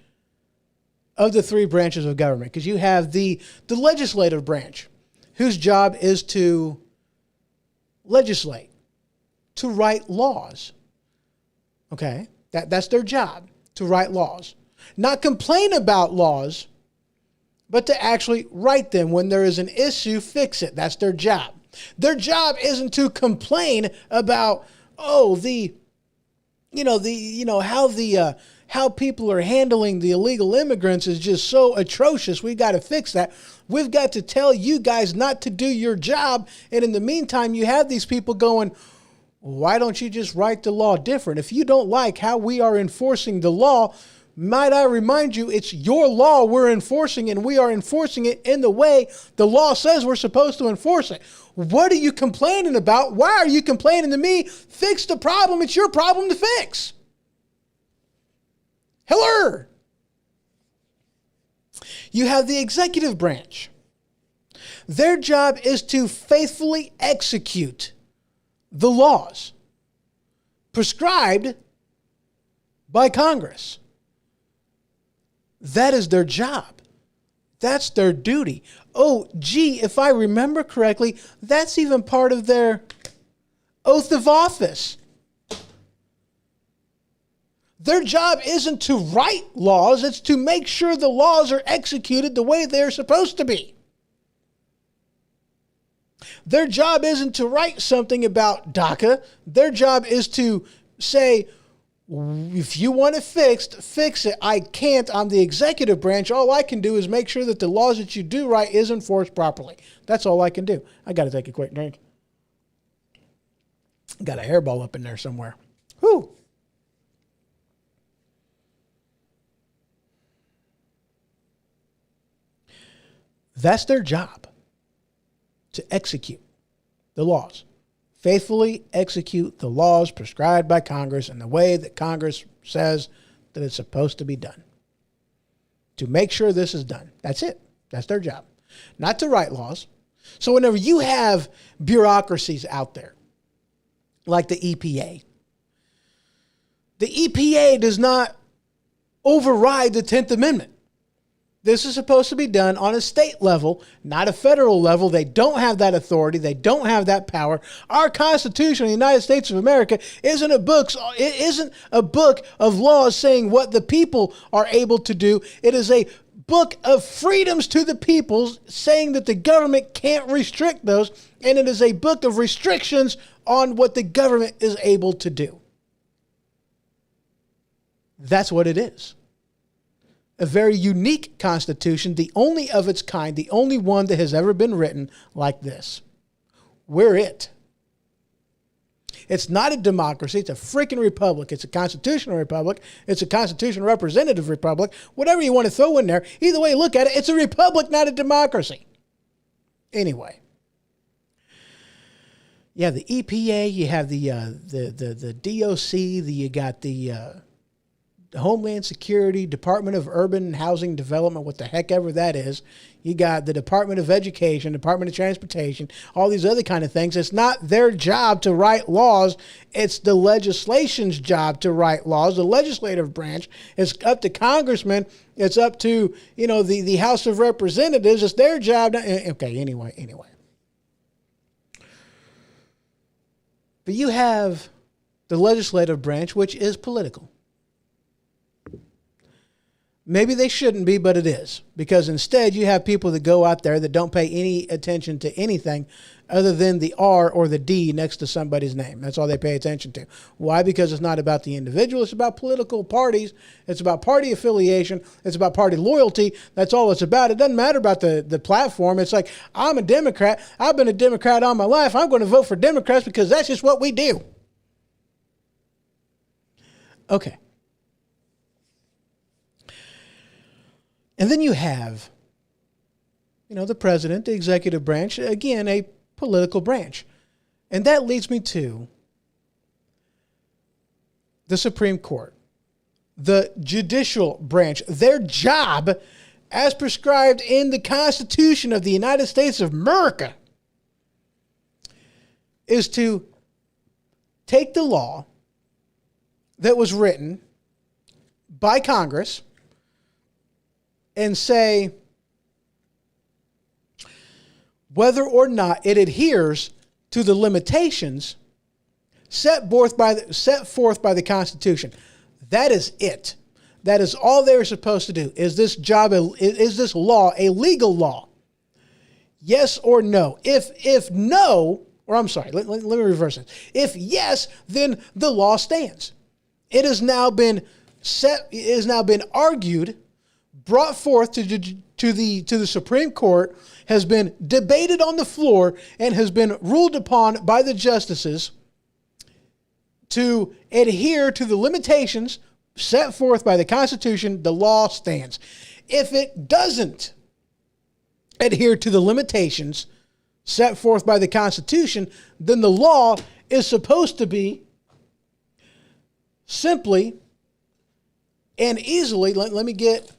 of the three branches of government, because you have the legislative branch, whose job is to legislate, to write laws. Okay? That's their job, to write laws. Not complain about laws, but to actually write them. When there is an issue, fix it. That's their job. Their job isn't to complain about, how people are handling the illegal immigrants is just so atrocious. We've got to fix that. We've got to tell you guys not to do your job. And in the meantime, you have these people going, why don't you just write the law different? If you don't like how we are enforcing the law, might I remind you, it's your law we're enforcing, and we are enforcing it in the way the law says we're supposed to enforce it. What are you complaining about? Why are you complaining to me? Fix the problem. It's your problem to fix. Hello. You have the executive branch. Their job is to faithfully execute the laws prescribed by Congress. That is their job. That's their duty. Oh, gee, if I remember correctly, that's even part of their oath of office. Their job isn't to write laws, it's to make sure the laws are executed the way they're supposed to be. Their job isn't to write something about DACA. Their job is to say, if you want it fixed, fix it. I can't. I'm the executive branch. All I can do is make sure that the laws that you do right is enforced properly. That's all I can do. I got to take a quick drink. Got a hairball up in there somewhere. Whew. That's their job, to execute the laws. Faithfully execute the laws prescribed by Congress in the way that Congress says that it's supposed to be done. To make sure this is done. That's it. That's their job. Not to write laws. So whenever you have bureaucracies out there, like the EPA does not override the 10th Amendment. This is supposed to be done on a state level, not a federal level. They don't have that authority. They don't have that power. Our Constitution of the United States of America isn't a book of laws saying what the people are able to do. It is a book of freedoms to the people saying that the government can't restrict those. And it is a book of restrictions on what the government is able to do. That's what it is. A very unique constitution, the only of its kind, the only one that has ever been written like this. We're it. It's not a democracy. It's a freaking republic. It's a constitutional republic. It's a constitutional representative republic. Whatever you want to throw in there, either way you look at it, it's a republic, not a democracy. Anyway. Yeah, the EPA, you have the DOC, you got the Homeland Security, Department of Urban and Housing Development, what the heck ever that is. You got the Department of Education, Department of Transportation, all these other kind of things. It's not their job to write laws. It's the legislation's job to write laws. The legislative branch, it's up to congressmen. It's up to, the House of Representatives. It's their job. Okay, anyway. But you have the legislative branch, which is political. Maybe they shouldn't be, but it is. Because instead you have people that go out there that don't pay any attention to anything other than the R or the D next to somebody's name. That's all they pay attention to. Why? Because it's not about the individual. It's about political parties. It's about party affiliation. It's about party loyalty. That's all it's about. It doesn't matter about the platform. It's like, I'm a Democrat. I've been a Democrat all my life. I'm going to vote for Democrats because that's just what we do. Okay. And then you have, the president, the executive branch, again, a political branch. And that leads me to the Supreme Court, the judicial branch. Their job, as prescribed in the Constitution of the United States of America, is to take the law that was written by Congress and say whether or not it adheres to the limitations set forth by the Constitution. That is it. That is all they're supposed to do. Is this law a legal law? Yes or no? If no, or I'm sorry, let me reverse it. If yes, then the law stands. It has now been argued, brought forth to the Supreme Court, has been debated on the floor, and has been ruled upon by the justices to adhere to the limitations set forth by the Constitution. The law stands. If it doesn't adhere to the limitations set forth by the Constitution, then the law is supposed to be simply and easily, let me get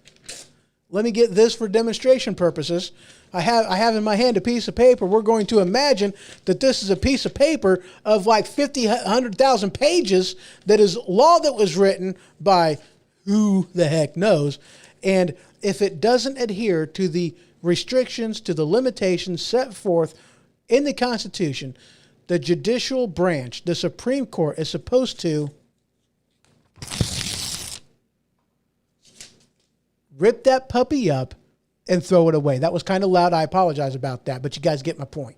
this for demonstration purposes. I have in my hand a piece of paper. We're going to imagine that this is a piece of paper of like 50, 100,000 pages that is law that was written by who the heck knows. And if it doesn't adhere to the restrictions, to the limitations set forth in the Constitution, the judicial branch, the Supreme Court, is supposed to rip that puppy up and throw it away. That was kind of loud. I apologize about that, but you guys get my point.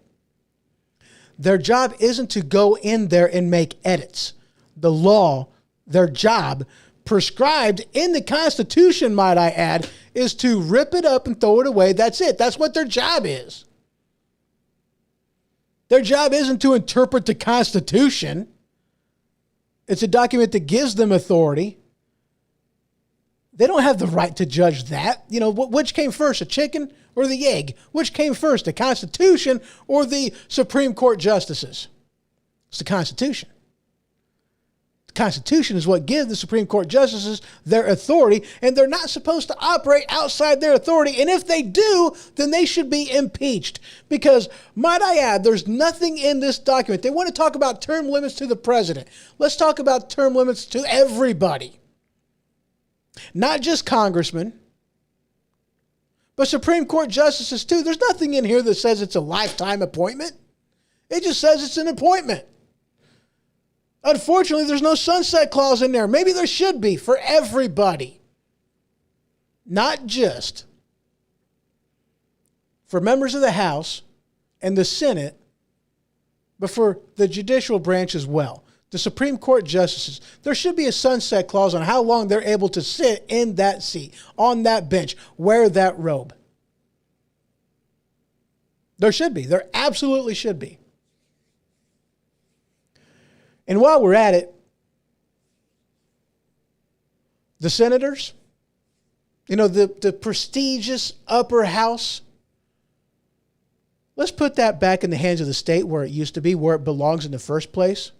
Their job isn't to go in there and make edits. The law, their job, prescribed in the Constitution, might I add, is to rip it up and throw it away. That's it. That's what their job is. Their job isn't to interpret the Constitution. It's a document that gives them authority. They don't have the right to judge that. You know, which came first, the chicken or the egg? Which came first, the Constitution or the Supreme Court justices? It's the Constitution. The Constitution is what gives the Supreme Court justices their authority, and they're not supposed to operate outside their authority. And if they do, then they should be impeached. Because, might I add, there's nothing in this document. They want to talk about term limits to the president. Let's talk about term limits to everybody. Not just congressmen, but Supreme Court justices too. There's nothing in here that says it's a lifetime appointment. It just says it's an appointment. Unfortunately, there's no sunset clause in there. Maybe there should be for everybody. Not just for members of the House and the Senate, but for the judicial branch as well. The Supreme Court justices, there should be a sunset clause on how long they're able to sit in that seat, on that bench, wear that robe. There should be. There absolutely should be. And while we're at it, the senators, you know, the prestigious upper house, let's put that back in the hands of the state where it used to be, where it belongs in the first place.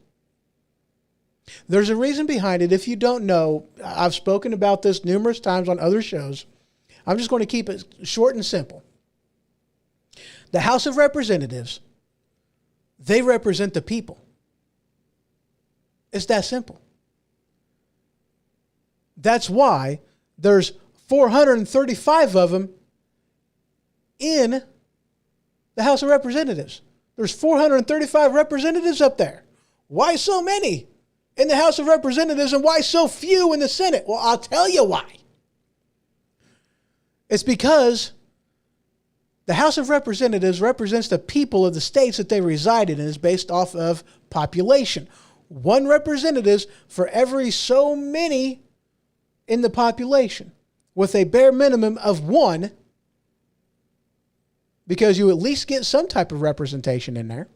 There's a reason behind it. If you don't know, I've spoken about this numerous times on other shows. I'm just going to keep it short and simple. The House of Representatives, they represent the people. It's that simple. That's why there's 435 of them in the House of Representatives. There's 435 representatives up there. Why so many in the House of Representatives and why so few in the Senate? Well, I'll tell you why. It's because the House of Representatives represents the people of the states that they reside in and is based off of population. One representative for every so many in the population, with a bare minimum of one, because you at least get some type of representation in there.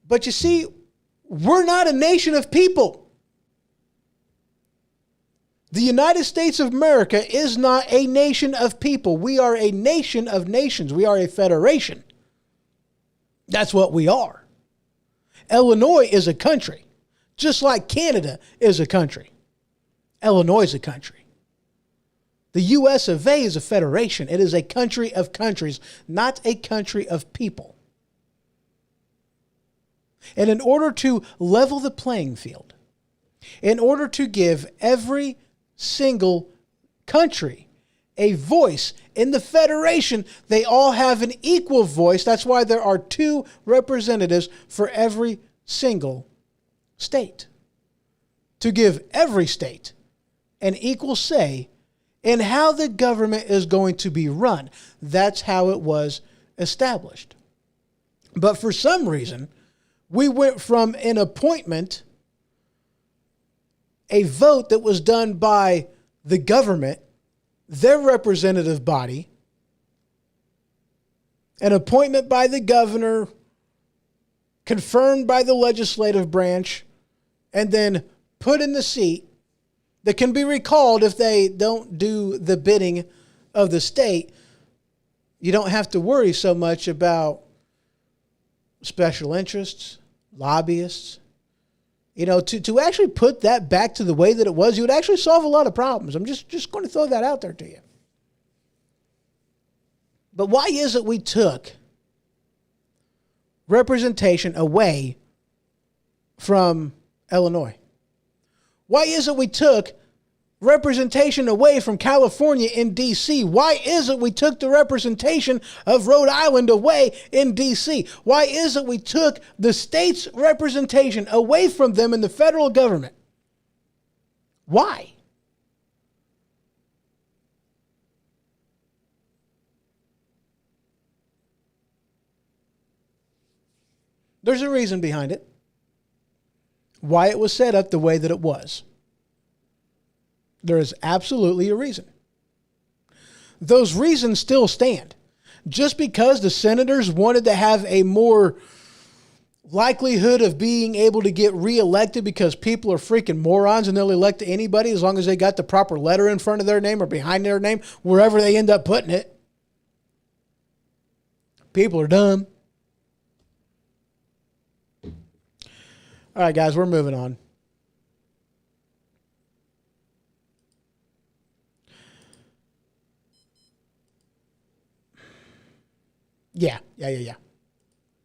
But you see, we're not a nation of people. The United States of America is not a nation of people. We are a nation of nations. We are a federation. That's what we are. Illinois is a country, just like Canada is a country. Illinois is a country. The U.S. of A. is a federation. It is a country of countries, not a country of people. And in order to level the playing field, in order to give every single country a voice in the federation, they all have an equal voice. That's why there are 2 representatives for every single state, to give every state an equal say in how the government is going to be run. That's how it was established. But for some reason, we went from an appointment, a vote that was done by the government, their representative body, an appointment by the governor, confirmed by the legislative branch, and then put in the seat that can be recalled if they don't do the bidding of the state. You don't have to worry so much about special interests, lobbyists. You know, to actually put that back to the way that it was, you would actually solve a lot of problems. I'm just going to throw that out there to you. But why is it we took representation away from Illinois? Why is it we took representation away from California in D.C.? Why is it we took the representation of Rhode Island away in D.C.? Why is it we took the state's representation away from them in the federal government? Why? There's a reason behind it. Why it was set up the way that it was. There is absolutely a reason. Those reasons still stand. Just because the senators wanted to have a more likelihood of being able to get reelected because people are freaking morons and they'll elect anybody as long as they got the proper letter in front of their name or behind their name, wherever they end up putting it. People are dumb. All right, guys, we're moving on. Yeah.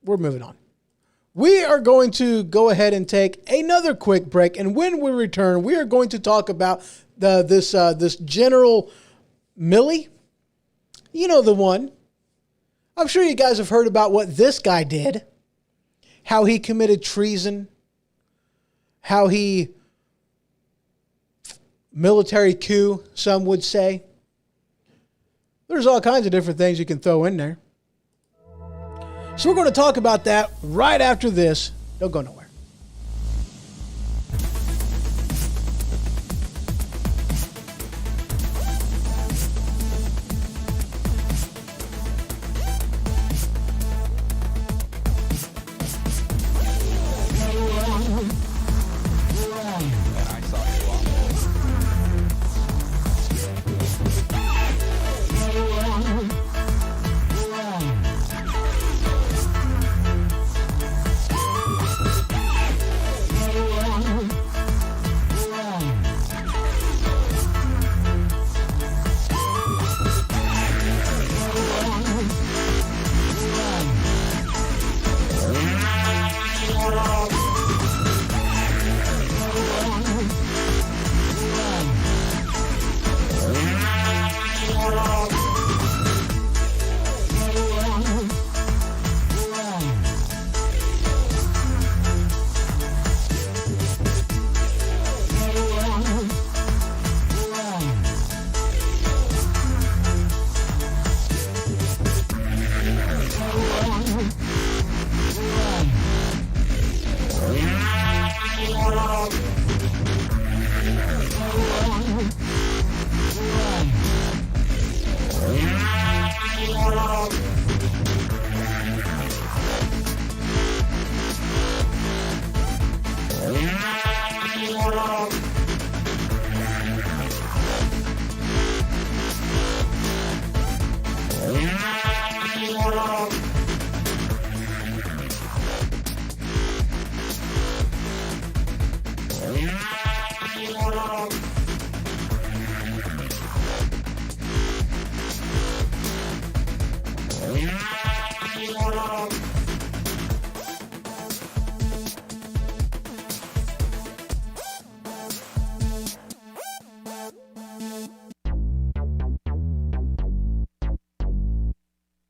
We're moving on. We are going to go ahead and take another quick break, and when we return, we are going to talk about this General Milley. You know the one. I'm sure you guys have heard about what this guy did, how he committed treason, how he military coup, some would say. There's all kinds of different things you can throw in there. So we're going to talk about that right after this. Don't go nowhere.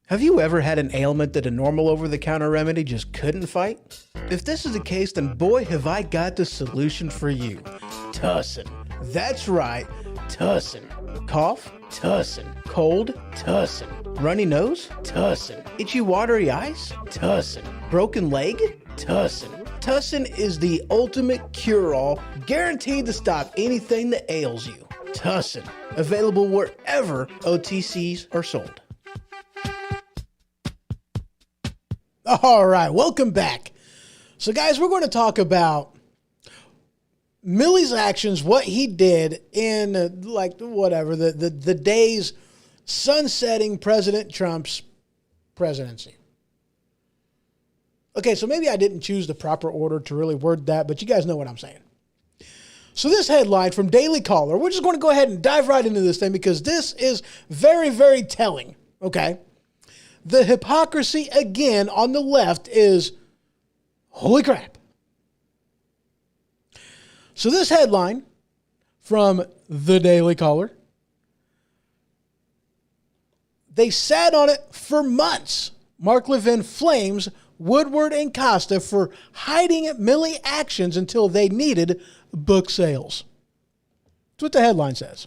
Have you ever had an ailment that a normal over-the-counter remedy just couldn't fight? If this is the case, then boy, have I got the solution for you. Tussin. That's right, Tussin. Cough? Tussin. Cold? Tussin. Runny nose? Tussin. Itchy watery eyes? Tussin. Broken leg? Tussin. Tussin is the ultimate cure-all, guaranteed to stop anything that ails you. Tussin. Available wherever OTCs are sold. All right, welcome back. So, guys, we're going to talk about Milley's actions, what he did in, the days sunsetting President Trump's presidency. Okay, so maybe I didn't choose the proper order to really word that, but you guys know what I'm saying. So this headline from Daily Caller, we're just going to go ahead and dive right into this thing because this is very, very telling, okay? The hypocrisy, again, on the left is, holy crap. So this headline from the Daily Caller, they sat on it for months. Mark Levin flames Woodward and Costa for hiding Milley actions until they needed book sales. That's what the headline says.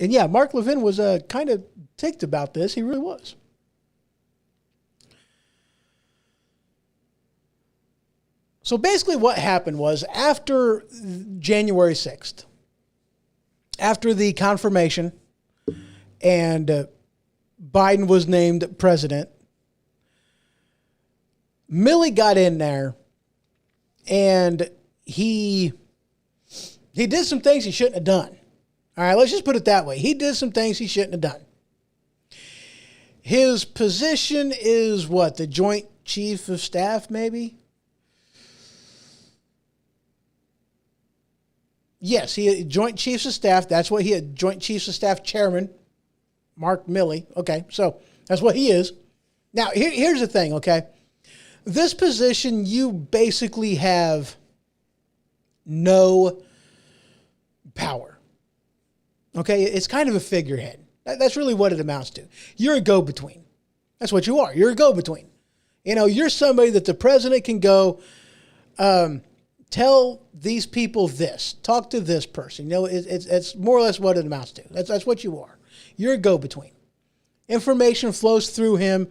And yeah, Mark Levin was kind of ticked about this. He really was. So basically what happened was after January 6th, after the confirmation and Biden was named president, Milley got in there and he did some things he shouldn't have done. All right, let's just put it that way. He did some things he shouldn't have done. His position is what? The Joint Chief of Staff, maybe? Yes, he had Joint Chiefs of Staff. That's what he had. Joint Chiefs of Staff Chairman, Mark Milley. Okay, so that's what he is. Now, here's the thing, okay? This position, you basically have no power. Okay, it's kind of a figurehead. That's really what it amounts to. You're a go-between. That's what you are. You're a go-between. You know, you're somebody that the president can go, tell these people this, talk to this person. You know, it's more or less what it amounts to. That's what you are. You're a go-between. Information flows through him.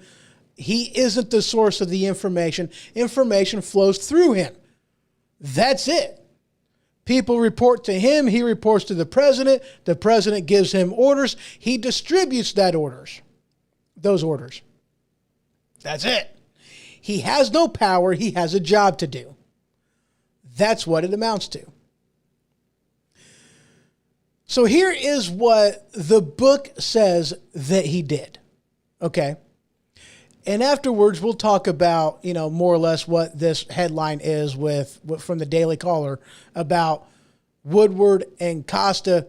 He isn't the source of the information. Information flows through him. That's it. People report to him. He reports to the president. The president gives him orders. He distributes those orders. That's it. He has no power. He has a job to do. That's what it amounts to. So here is what the book says that he did. Okay. And afterwards, we'll talk about, you know, more or less what this headline is from the Daily Caller about Woodward and Costa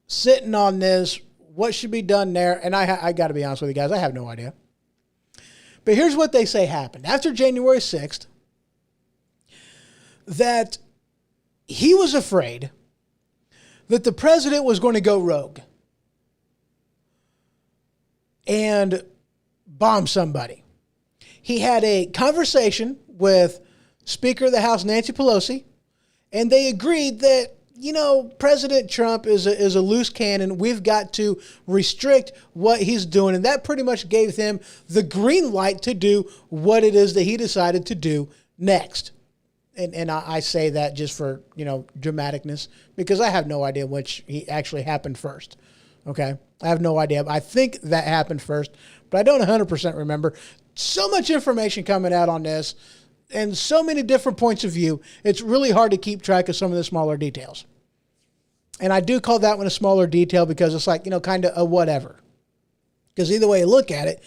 sitting on this, what should be done there. And I got to be honest with you guys, I have no idea. But here's what they say happened. After January 6th, that he was afraid that the president was going to go rogue and bomb somebody. He had a conversation with Speaker of the House Nancy Pelosi, and they agreed that, you know, President Trump is a loose cannon. We've got to restrict what he's doing, and that pretty much gave him the green light to do what it is that he decided to do next. And I say that just for, you know, dramaticness, because I have no idea which he actually happened first. Okay? I have no idea. I think that happened first, but I don't 100% remember. So much information coming out on this and so many different points of view, it's really hard to keep track of some of the smaller details. And I do call that one a smaller detail because it's like, you know, kind of a whatever. Because either way you look at it,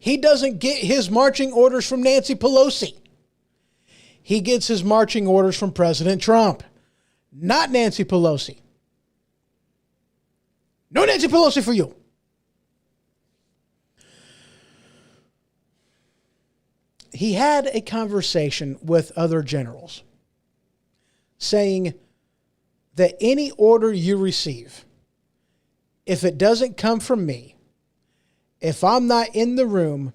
he doesn't get his marching orders from Nancy Pelosi. He gets his marching orders from President Trump, not Nancy Pelosi. No Nancy Pelosi for you. He had a conversation with other generals saying that any order you receive, if it doesn't come from me, if I'm not in the room,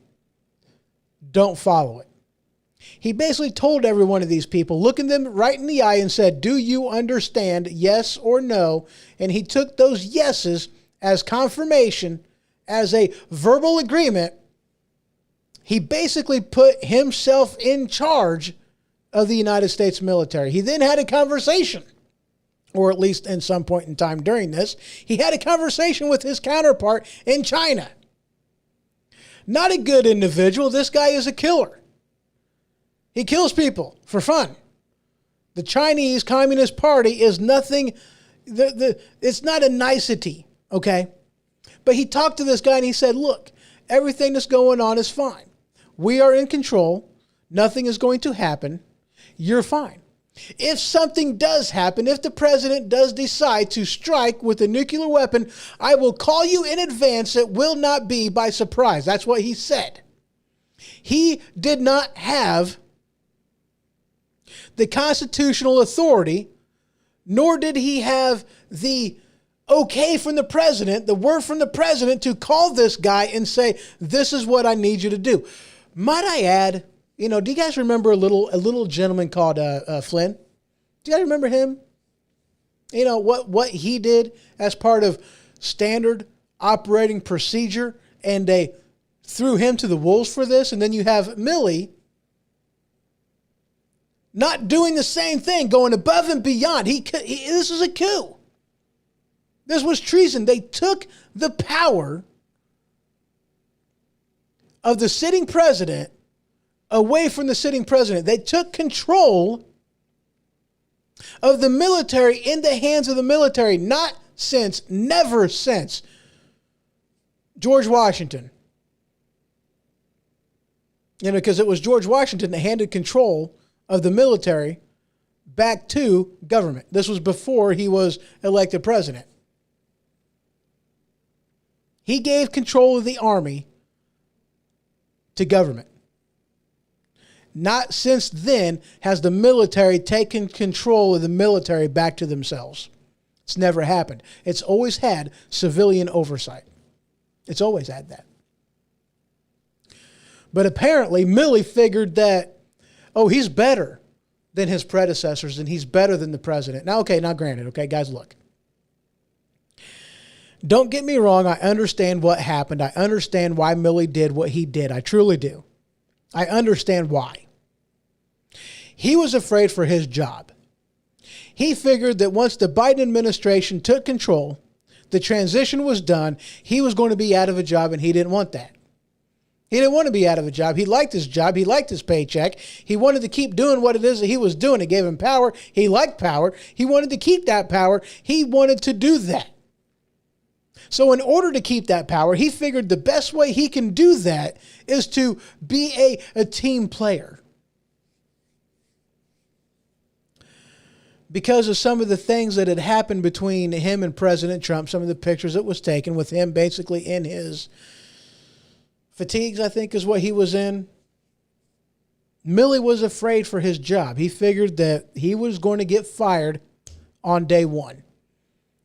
don't follow it. He basically told every one of these people, looking them right in the eye and said, do you understand, yes or no? And he took those yeses as confirmation, as a verbal agreement. He basically put himself in charge of the United States military. He then had a conversation, or at least in some point in time during this, he had a conversation with his counterpart in China. Not a good individual. This guy is a killer. He kills people for fun. The Chinese Communist Party is nothing, it's not a nicety, okay? But he talked to this guy and he said, look, everything that's going on is fine. We are in control. Nothing is going to happen. You're fine. If something does happen, if the president does decide to strike with a nuclear weapon, I will call you in advance. It will not be by surprise. That's what he said. He did not have the constitutional authority, nor did he have the okay from the president, the word from the president to call this guy and say, this is what I need you to do. Might I add, you know, do you guys remember a little gentleman called Flynn? Do you guys remember him? You know, what he did as part of standard operating procedure, and they threw him to the wolves for this. And then you have Milley not doing the same thing, going above and beyond. This was a coup. This was treason. They took the power of the sitting president away from the sitting president. They took control of the military in the hands of the military. Never since George Washington. Because it was George Washington that handed control of the military back to government. This was before he was elected president. He gave control of the army to government. Not since then has the military taken control of the military back to themselves. It's never happened. It's always had civilian oversight. It's always had that. But apparently, Milley figured that, he's better than his predecessors and he's better than the president. Now granted, okay, guys, look. Don't get me wrong. I understand what happened. I understand why Milley did what he did. I truly do. I understand why. He was afraid for his job. He figured that once the Biden administration took control, the transition was done, he was going to be out of a job, and he didn't want that. He didn't want to be out of a job. He liked his job. He liked his paycheck. He wanted to keep doing what it is that he was doing. It gave him power. He liked power. He wanted to keep that power. He wanted to do that. So in order to keep that power, he figured the best way he can do that is to be a team player. Because of some of the things that had happened between him and President Trump, some of the pictures that was taken with him basically in his fatigues, I think is what he was in. Milley was afraid for his job. He figured that he was going to get fired on day one.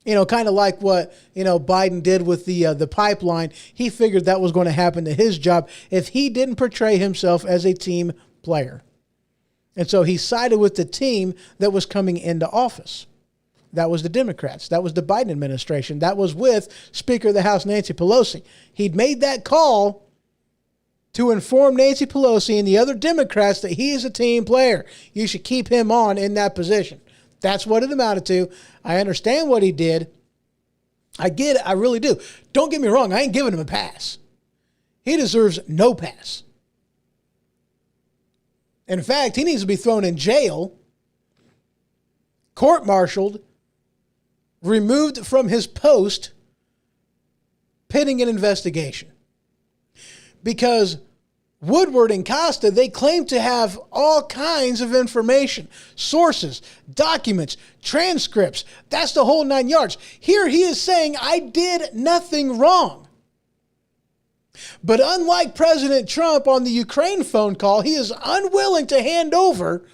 Kind of like what, Biden did with the pipeline. He figured that was going to happen to his job if he didn't portray himself as a team player. And so he sided with the team that was coming into office. That was the Democrats. That was the Biden administration. That was with Speaker of the House, Nancy Pelosi. He'd made that call to inform Nancy Pelosi and the other Democrats that he is a team player. You should keep him on in that position. That's what it amounted to. I understand what he did. I get it. I really do. Don't get me wrong. I ain't giving him a pass. He deserves no pass. In fact, he needs to be thrown in jail, court-martialed, removed from his post, pending an investigation. Because Woodward and Costa, they claim to have all kinds of information, sources, documents, transcripts. That's the whole 9 yards. Here he is saying, I did nothing wrong. But unlike President Trump on the Ukraine phone call, he is unwilling to hand over.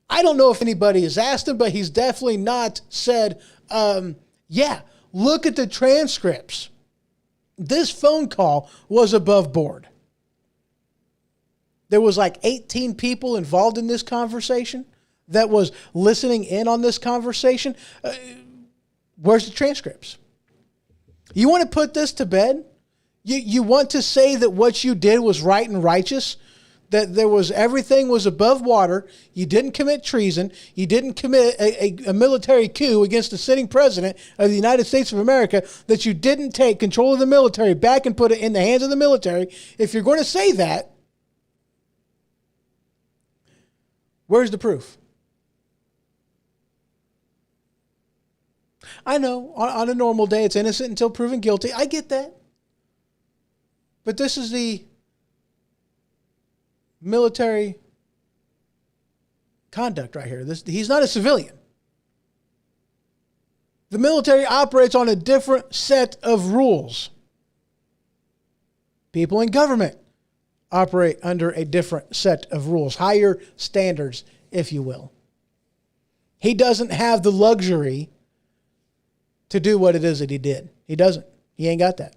I don't know if anybody has asked him, but he's definitely not said, look at the transcripts. This phone call was above board. There was like 18 people involved in this conversation that was listening in on this conversation. Where's the transcripts? You want to put this to bed? You want to say that what you did was right and righteous? That everything was above water. You didn't commit treason. You didn't commit a military coup against the sitting president of the United States of America. That you didn't take control of the military back and put it in the hands of the military. If you're going to say that, where's the proof? I know on a normal day it's innocent until proven guilty. I get that. But this is the military conduct right here. He's not a civilian. The military operates on a different set of rules. People in government operate under a different set of rules, higher standards, if you will. He doesn't have the luxury to do what it is that he did. He doesn't. He ain't got that.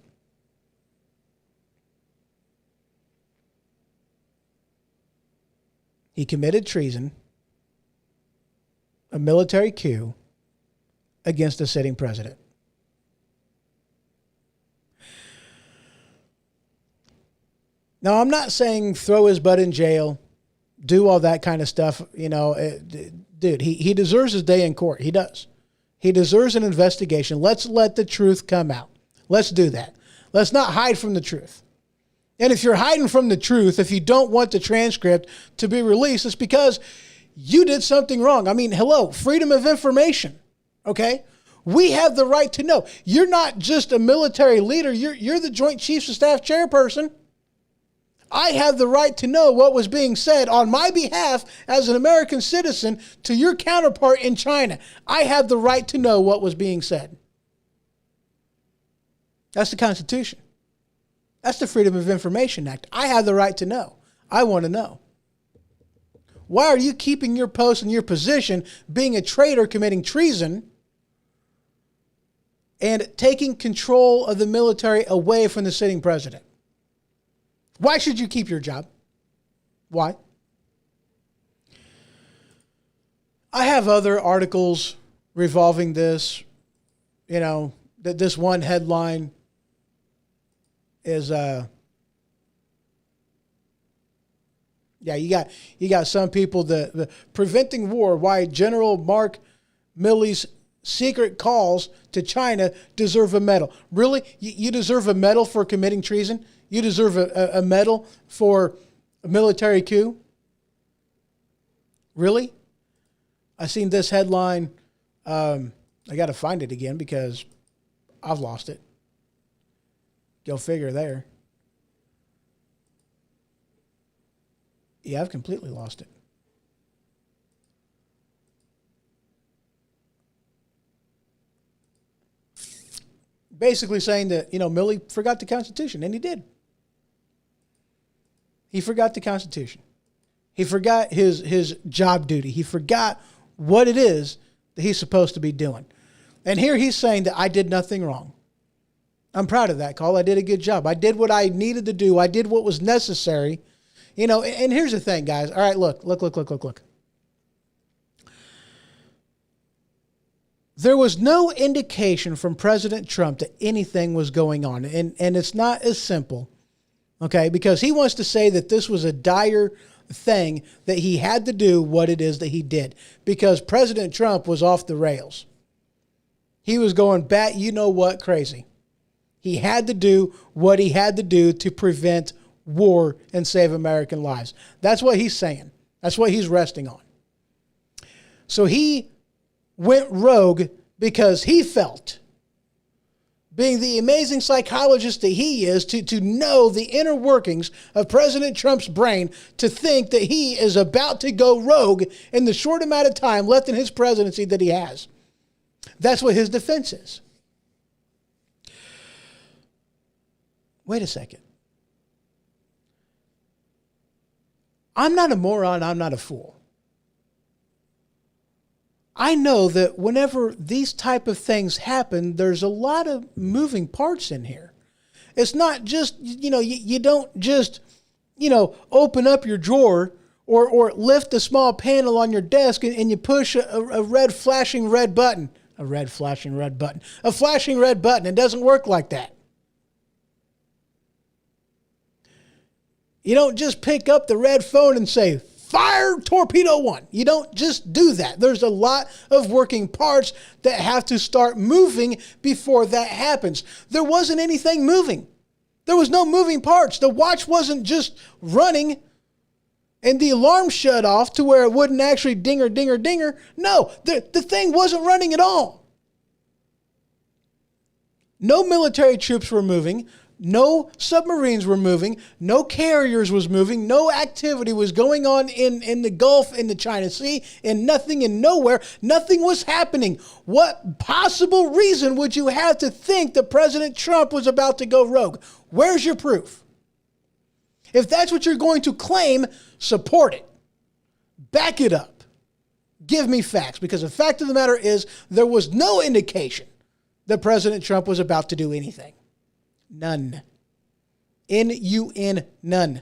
He committed treason, a military coup against the sitting president. Now, I'm not saying throw his butt in jail. do all that kind of stuff. Dude, he deserves his day in court. He does. He deserves an investigation. Let's let the truth come out. Let's do that. Let's not hide from the truth. And if you're hiding from the truth, if you don't want the transcript to be released, it's because you did something wrong. I mean, hello, freedom of information. Okay? We have the right to know. You're not just a military leader. You're the Joint Chiefs of Staff chairperson. I have the right to know what was being said on my behalf as an American citizen to your counterpart in China. I have the right to know what was being said. That's the Constitution. That's the Freedom of Information Act. I have the right to know. I want to know. Why are you keeping your post and your position, being a traitor, committing treason, and taking control of the military away from the sitting president? Why should you keep your job? Why? I have other articles revolving this. That this one headline is you got some people the preventing war, why General Mark Milley's secret calls to China deserve a medal. Really? You deserve a medal for committing treason? You deserve a medal for a military coup? Really? I seen this headline. I got to find it again because I've lost it. Go figure there. Yeah, I've completely lost it. Basically saying that, Milley forgot the Constitution, and he did. He forgot the Constitution. He forgot his job duty. He forgot what it is that he's supposed to be doing. And here he's saying that I did nothing wrong. I'm proud of that, Cole. I did a good job. I did what I needed to do. I did what was necessary. And here's the thing, guys. All right, look. There was no indication from President Trump that anything was going on. And it's not as simple, okay? Because he wants to say that this was a dire thing, that he had to do what it is that he did. Because President Trump was off the rails. He was going bat, crazy. He had to do what he had to do to prevent war and save American lives. That's what he's saying. That's what he's resting on. So he went rogue because he felt, being the amazing psychologist that he is, to know the inner workings of President Trump's brain, to think that he is about to go rogue in the short amount of time left in his presidency that he has. That's what his defense is. Wait a second. I'm not a moron. I'm not a fool. I know that whenever these type of things happen, there's a lot of moving parts in here. It's not just, you don't just, open up your drawer or lift a small panel on your desk and you push a flashing red button. A flashing red button. It doesn't work like that. You don't just pick up the red phone and say, fire torpedo 1. You don't just do that. There's a lot of working parts that have to start moving before that happens. There wasn't anything moving. There was no moving parts. The watch wasn't just running and the alarm shut off to where it wouldn't actually dinger. No, the thing wasn't running at all. No military troops were moving. No submarines were moving. No carriers was moving. No activity was going on in the Gulf, in the China Sea, and nothing and nowhere. Nothing was happening. What possible reason would you have to think that President Trump was about to go rogue? Where's your proof? If that's what you're going to claim, support it. Back it up. Give me facts, because the fact of the matter is there was no indication that President Trump was about to do anything. None. N-U-N, none.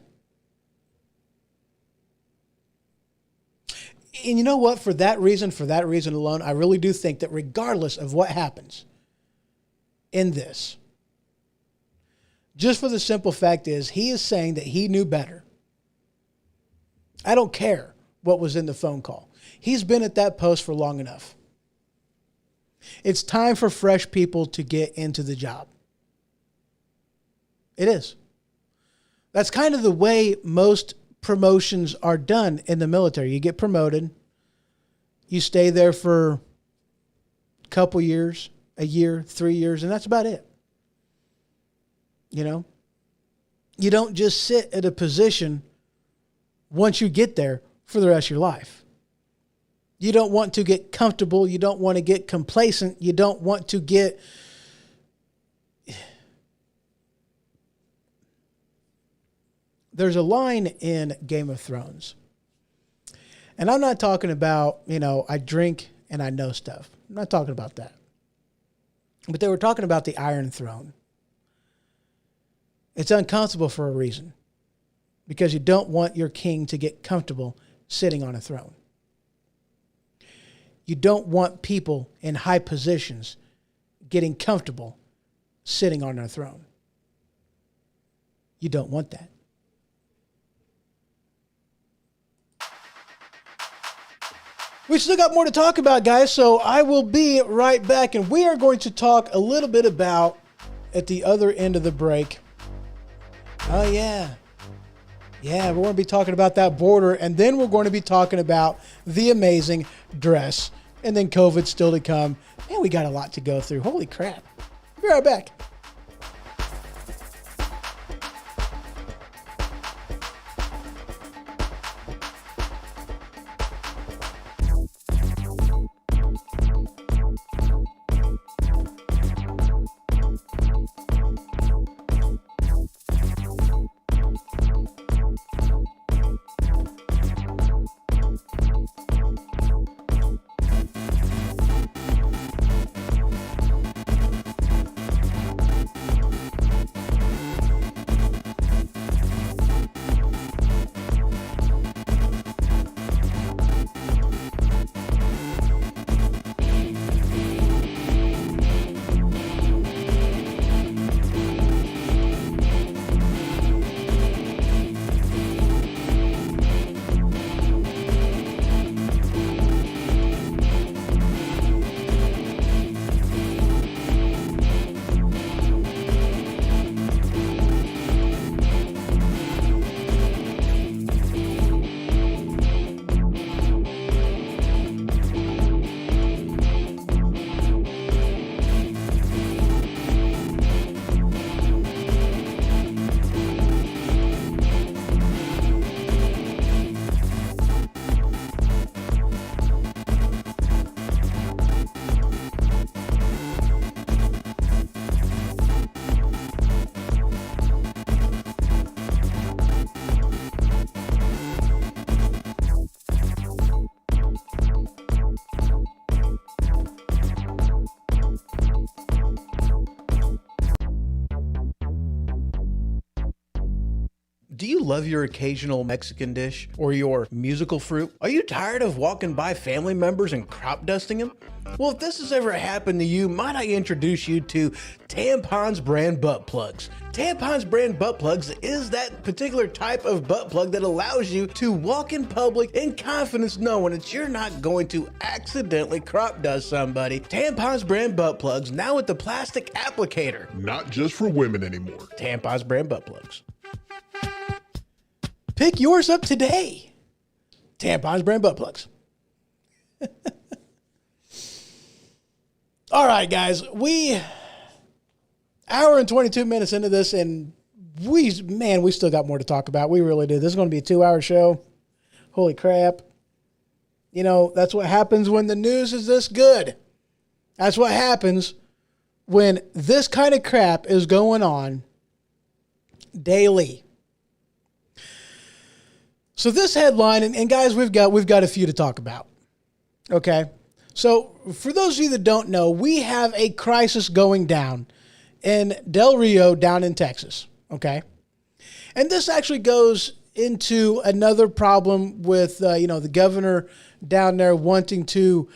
And you know what? For that reason alone, I really do think that regardless of what happens in this, just for the simple fact is, he is saying that he knew better. I don't care what was in the phone call. He's been at that post for long enough. It's time for fresh people to get into the job. It is. That's kind of the way most promotions are done in the military. You get promoted. You stay there for a couple years, a year, 3 years, and that's about it. You know? You don't just sit at a position once you get there for the rest of your life. You don't want to get comfortable. You don't want to get complacent. You don't want to get... There's a line in Game of Thrones. And I'm not talking about, I drink and I know stuff. I'm not talking about that. But they were talking about the Iron Throne. It's uncomfortable for a reason. Because you don't want your king to get comfortable sitting on a throne. You don't want people in high positions getting comfortable sitting on their throne. You don't want that. We still got more to talk about, guys, so I will be right back, and we are going to talk a little bit about, at the other end of the break, oh yeah, we're going to be talking about that border, and then we're going to be talking about the amazing dress, and then COVID still to come. Man, we got a lot to go through. Holy crap. Be right back. Do you love your occasional Mexican dish or your musical fruit? Are you tired of walking by family members and crop dusting them? Well, if this has ever happened to you, might I introduce you to Tampons brand butt plugs. Tampons brand butt plugs is that particular type of butt plug that allows you to walk in public in confidence knowing that you're not going to accidentally crop dust somebody. Tampons brand butt plugs now with the plastic applicator. Not just for women anymore. Tampons brand butt plugs. Pick yours up today. Tampons brand butt plugs. All right, guys. Hour and 22 minutes into this, and we still got more to talk about. We really do. This is going to be a 2-hour show. Holy crap. That's what happens when the news is this good. That's what happens when this kind of crap is going on daily. So this headline, and guys, we've got a few to talk about. Okay? So for those of you that don't know, we have a crisis going down in Del Rio down in Texas. Okay? And this actually goes into another problem with, the governor down there wanting to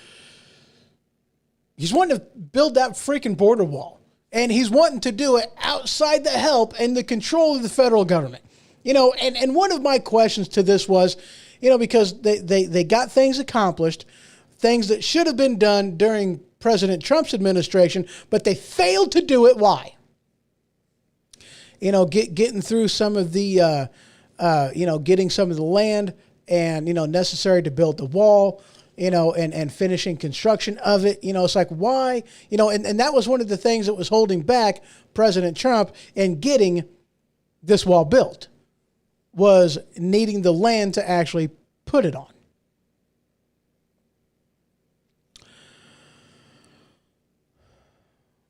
build that freaking border wall. And he's wanting to do it outside the help and the control of the federal government. And one of my questions to this was, because they got things accomplished, things that should have been done during President Trump's administration, but they failed to do it. Why? Getting through some of the, getting some of the land and, necessary to build the wall, and finishing construction of it. It's like, why? And that was one of the things that was holding back President Trump in getting this wall built, was needing the land to actually put it on.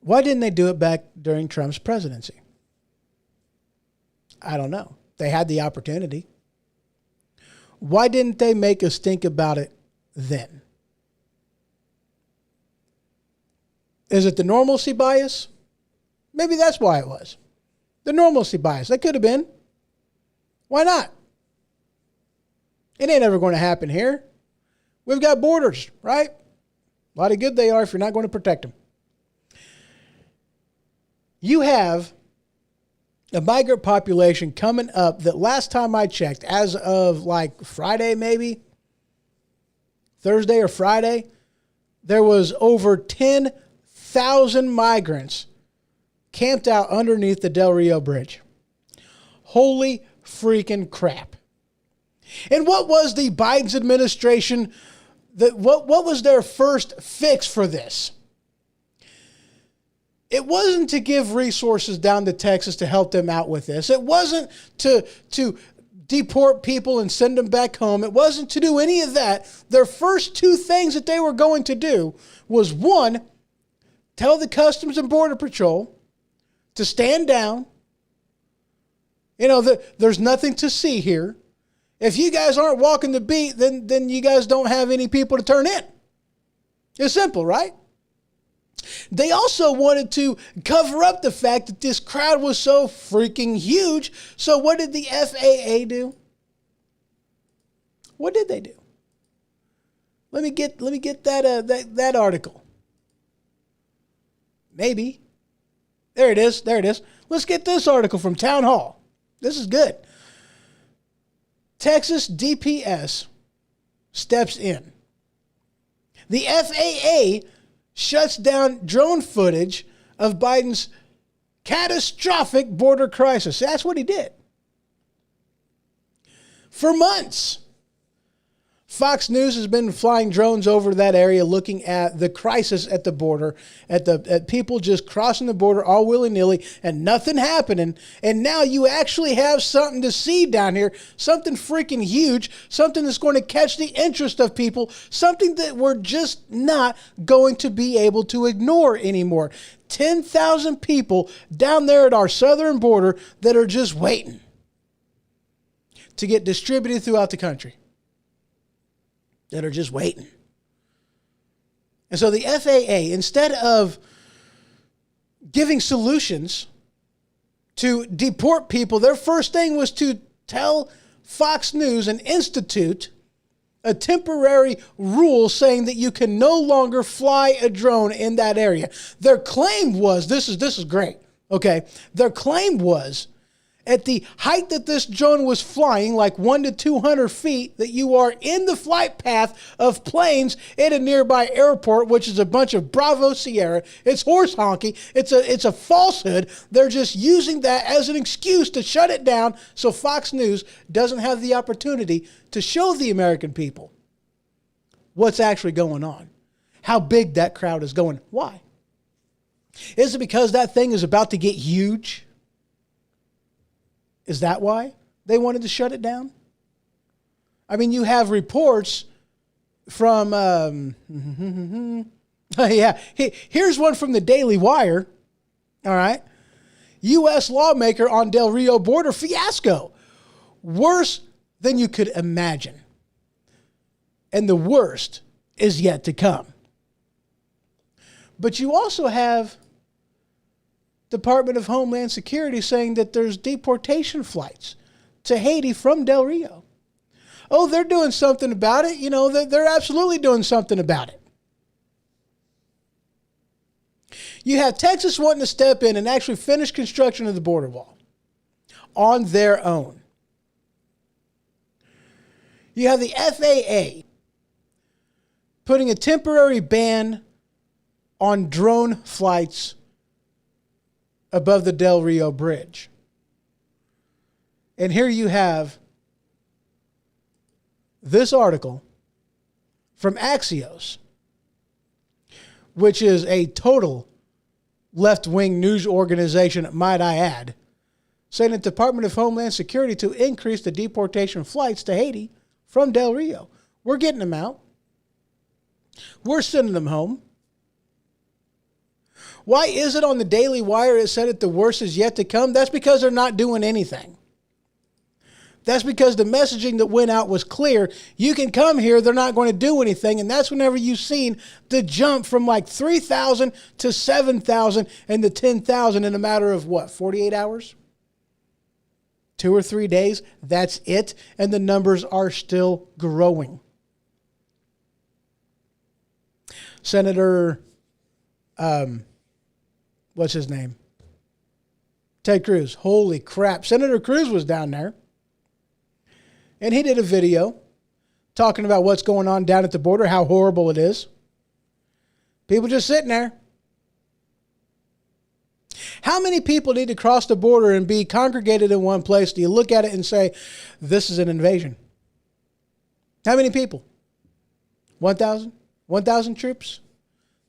Why didn't they do it back during Trump's presidency? I don't know. They had the opportunity. Why didn't they make us think about it then? Is it the normalcy bias? Maybe that's why it was. The normalcy bias. That could have been. Why not? It ain't ever going to happen here. We've got borders, right? A lot of good they are if you're not going to protect them. You have a migrant population coming up that last time I checked, as of like Friday maybe, Thursday or Friday, there was over 10,000 migrants camped out underneath the Del Rio Bridge. Holy freaking crap. And what was the Biden's administration, what was their first fix for this? It wasn't to give resources down to Texas to help them out with this. It wasn't to deport people and send them back home. It wasn't to do any of that. Their first two things that they were going to do was, one, tell the Customs and Border Patrol to stand down. There's nothing to see here. If you guys aren't walking the beat, then you guys don't have any people to turn in. It's simple, right? They also wanted to cover up the fact that this crowd was so freaking huge. So what did the FAA do? What did they do? Let me get that article. Maybe. There it is. Let's get this article from Town Hall. This is good. Texas DPS steps in. The FAA shuts down drone footage of Biden's catastrophic border crisis. That's what he did. For months, Fox News has been flying drones over that area looking at the crisis at the border, at people just crossing the border all willy-nilly and nothing happening. And now you actually have something to see down here, something freaking huge, something that's going to catch the interest of people, something that we're just not going to be able to ignore anymore. 10,000 people down there at our southern border that are just waiting to get distributed throughout the country. That are just waiting. And so the FAA, instead of giving solutions to deport people, their first thing was to tell Fox News and institute a temporary rule saying that you can no longer fly a drone in that area. Their claim was, this is great, okay? Their claim was, at the height that this drone was flying, like 100 to 200 feet, that you are in the flight path of planes at a nearby airport, which is a bunch of Bravo Sierra. It's horse honky. It's a falsehood. They're just using that as an excuse to shut it down so Fox News doesn't have the opportunity to show the American people what's actually going on, how big that crowd is going. Why? Is it because that thing is about to get huge? Is that why they wanted to shut it down? I mean, you have reports from, here's one from the Daily Wire. All right. U.S. lawmaker on Del Rio border fiasco. Worse than you could imagine. And the worst is yet to come. But you also have Department of Homeland Security saying that there's deportation flights to Haiti from Del Rio. Oh, they're doing something about it. They're absolutely doing something about it. You have Texas wanting to step in and actually finish construction of the border wall on their own. You have the FAA putting a temporary ban on drone flights above the Del Rio Bridge. And here you have this article from Axios, which is a total left-wing news organization, might I add, saying the Department of Homeland Security to increase the deportation flights to Haiti from Del Rio. We're getting them out. We're sending them home. Why is it on the Daily Wire it said that the worst is yet to come? That's because they're not doing anything. That's because the messaging that went out was clear. You can come here, they're not going to do anything. And that's whenever you've seen the jump from like 3,000 to 7,000 and the 10,000 in a matter of what, 48 hours? 2 or 3 days, that's it. And the numbers are still growing. Senator, what's his name? Ted Cruz. Holy crap. Senator Cruz was down there. And he did a video talking about what's going on down at the border, how horrible it is. People just sitting there. How many people need to cross the border and be congregated in one place? Do you look at it and say, this is an invasion? How many people? 1,000? 1,000 troops?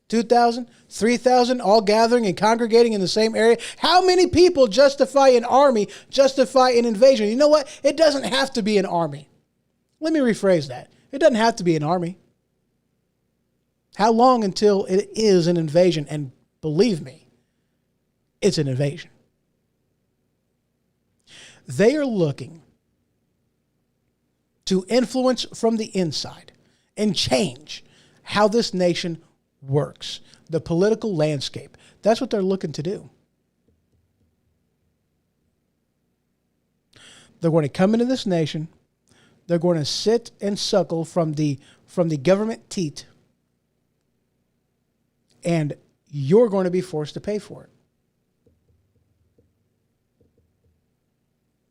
2,000? 3,000 all gathering and congregating in the same area? How many people justify an army, justify an invasion? You know what? It doesn't have to be an army. Let me rephrase that. It doesn't have to be an army. How long until it is an invasion? And believe me, it's an invasion. They are looking to influence from the inside and change how this nation works, the political landscape. That's what they're looking to do. They're going to come into this nation. They're going to sit and suckle from the government teat, and you're going to be forced to pay for it.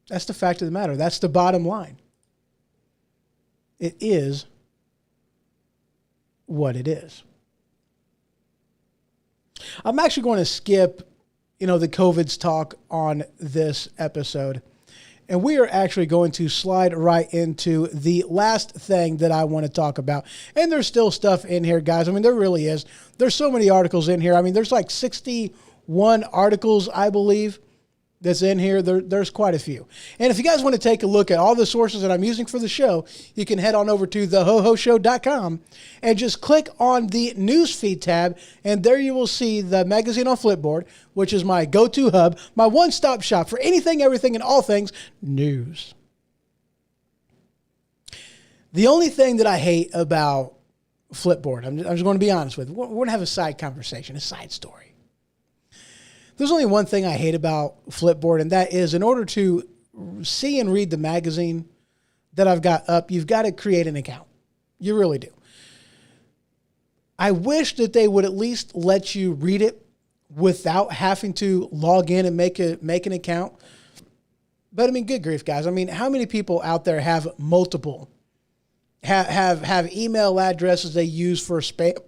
That's the fact of the matter. That's the bottom line. It is what it is. I'm actually going to skip, the COVID's talk on this episode. And we are actually going to slide right into the last thing that I want to talk about. And there's still stuff in here, guys. I mean, there really is. There's so many articles in here. I mean, there's like 61 articles, I believe, that's in here. There's quite a few. And if you guys want to take a look at all the sources that I'm using for the show, you can head on over to thehohoshow.com and just click on the newsfeed tab, and there you will see the magazine on Flipboard, which is my go-to hub, my one-stop shop for anything, everything, and all things news. The only thing that I hate about Flipboard, I'm just going to be honest with you, we're going to have a side conversation, a side story. There's only one thing I hate about Flipboard, and that is in order to see and read the magazine that I've got up, you've got to create an account. You really do. I wish that they would at least let you read it without having to log in and make an account. But I mean, good grief, guys. I mean, how many people out there have multiple, have email addresses they use for spam?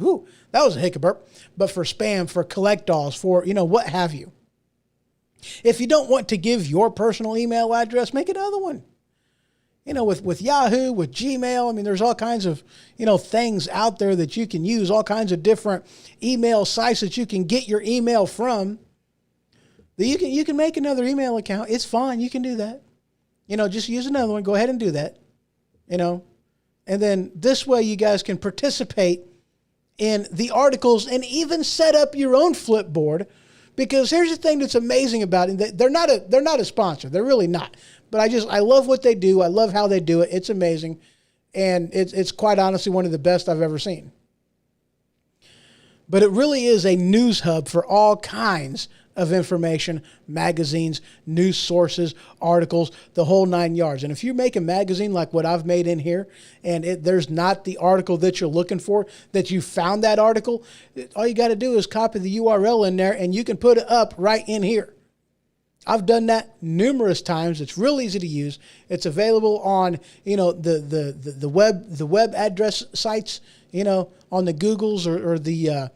Ooh, that was a hiccup burp. But for spam, for collectors, for, what have you. If you don't want to give your personal email address, make another one. With Yahoo, with Gmail, I mean, there's all kinds of, things out there that you can use, all kinds of different email sites that you can get your email from. That you can make another email account. It's fine. You can do that. Just use another one. Go ahead and do that. And then this way you guys can participate in the articles and even set up your own Flipboard, because here's the thing that's amazing about it. They're not a sponsor. They're really not. But I love what they do. I love how they do it. It's amazing. And it's quite honestly one of the best I've ever seen. But it really is a news hub for all kinds of information, magazines, news sources, articles, the whole 9 yards. And if you make a magazine like what I've made in here, and there's not the article that you're looking for, that you found that article, all you got to do is copy the URL in there, and you can put it up right in here. I've done that numerous times. It's real easy to use. It's available on, the web address sites, on the Googles or the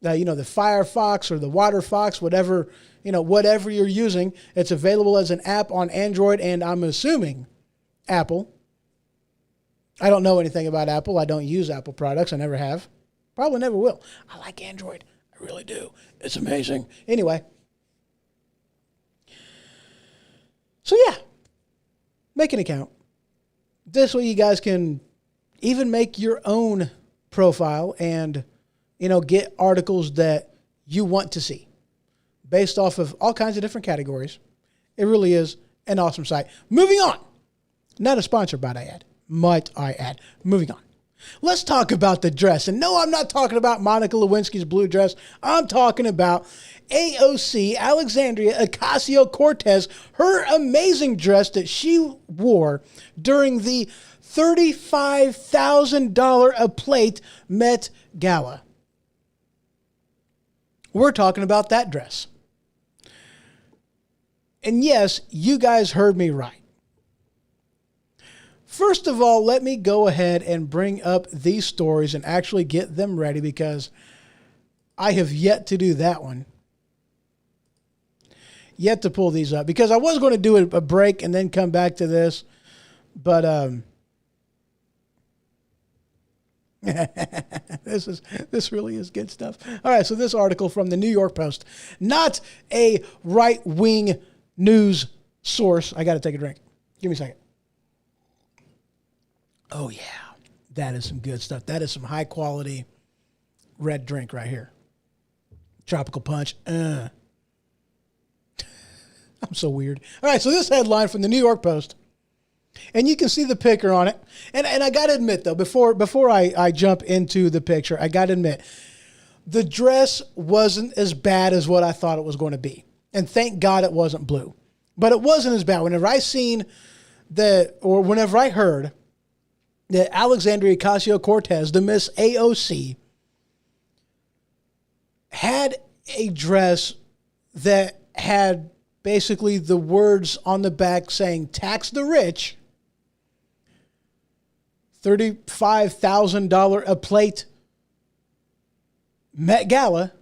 Firefox or the WaterFox, whatever you're using. It's available as an app on Android, and I'm assuming Apple. I don't know anything about Apple. I don't use Apple products. I never have. Probably never will. I like Android. I really do. It's amazing. Anyway. So yeah, make an account. This way you guys can even make your own profile and, get articles that you want to see based off of all kinds of different categories. It really is an awesome site. Moving on. Not a sponsor, might I add. Moving on. Let's talk about the dress. And no, I'm not talking about Monica Lewinsky's blue dress. I'm talking about AOC, Alexandria Ocasio-Cortez, her amazing dress that she wore during the $35,000 a plate Met Gala. We're talking about that dress. And yes, you guys heard me right. First of all, let me go ahead and bring up these stories and actually get them ready because I have yet to do that one. Yet to pull these up because I was going to do a break and then come back to this. But this really is good stuff. All right, so this article from the New York Post, not a right-wing news source. I got to take a drink. Give me a second. Oh, yeah. That is some good stuff. That is some high-quality red drink right here. Tropical punch. I'm so weird. All right, so this headline from the New York Post, and you can see the picture on it. And I got to admit, though, before I jump into the picture, I got to admit, the dress wasn't as bad as what I thought it was going to be. And thank God it wasn't blue. But it wasn't as bad. Whenever I heard that Alexandria Ocasio-Cortez, the Miss AOC, had a dress that had basically the words on the back saying, tax the rich, $35,000 a plate Met Gala,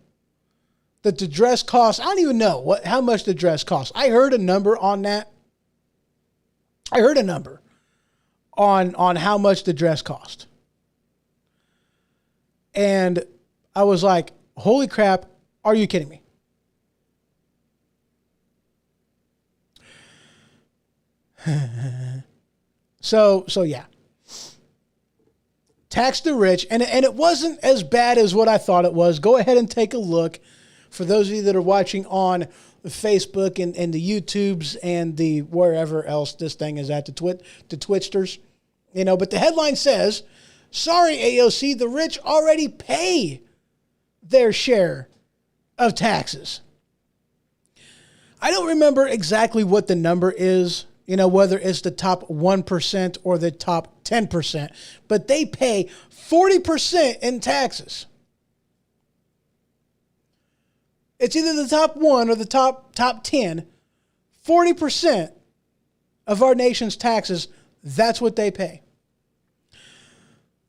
that the dress cost, I don't even know how much the dress cost. I heard a number on that. I heard a number on how much the dress cost. And I was like, holy crap, are you kidding me? So yeah. Tax the rich, and it wasn't as bad as what I thought it was. Go ahead and take a look. For those of you that are watching on Facebook and the YouTubes and the wherever else this thing is at, the Twitsters, but the headline says, sorry, AOC, the rich already pay their share of taxes. I don't remember exactly what the number is, whether it's the top 1% or the top 10%, but they pay 40% in taxes. It's either the top 1 or the top 10. 40% of our nation's taxes, that's what they pay.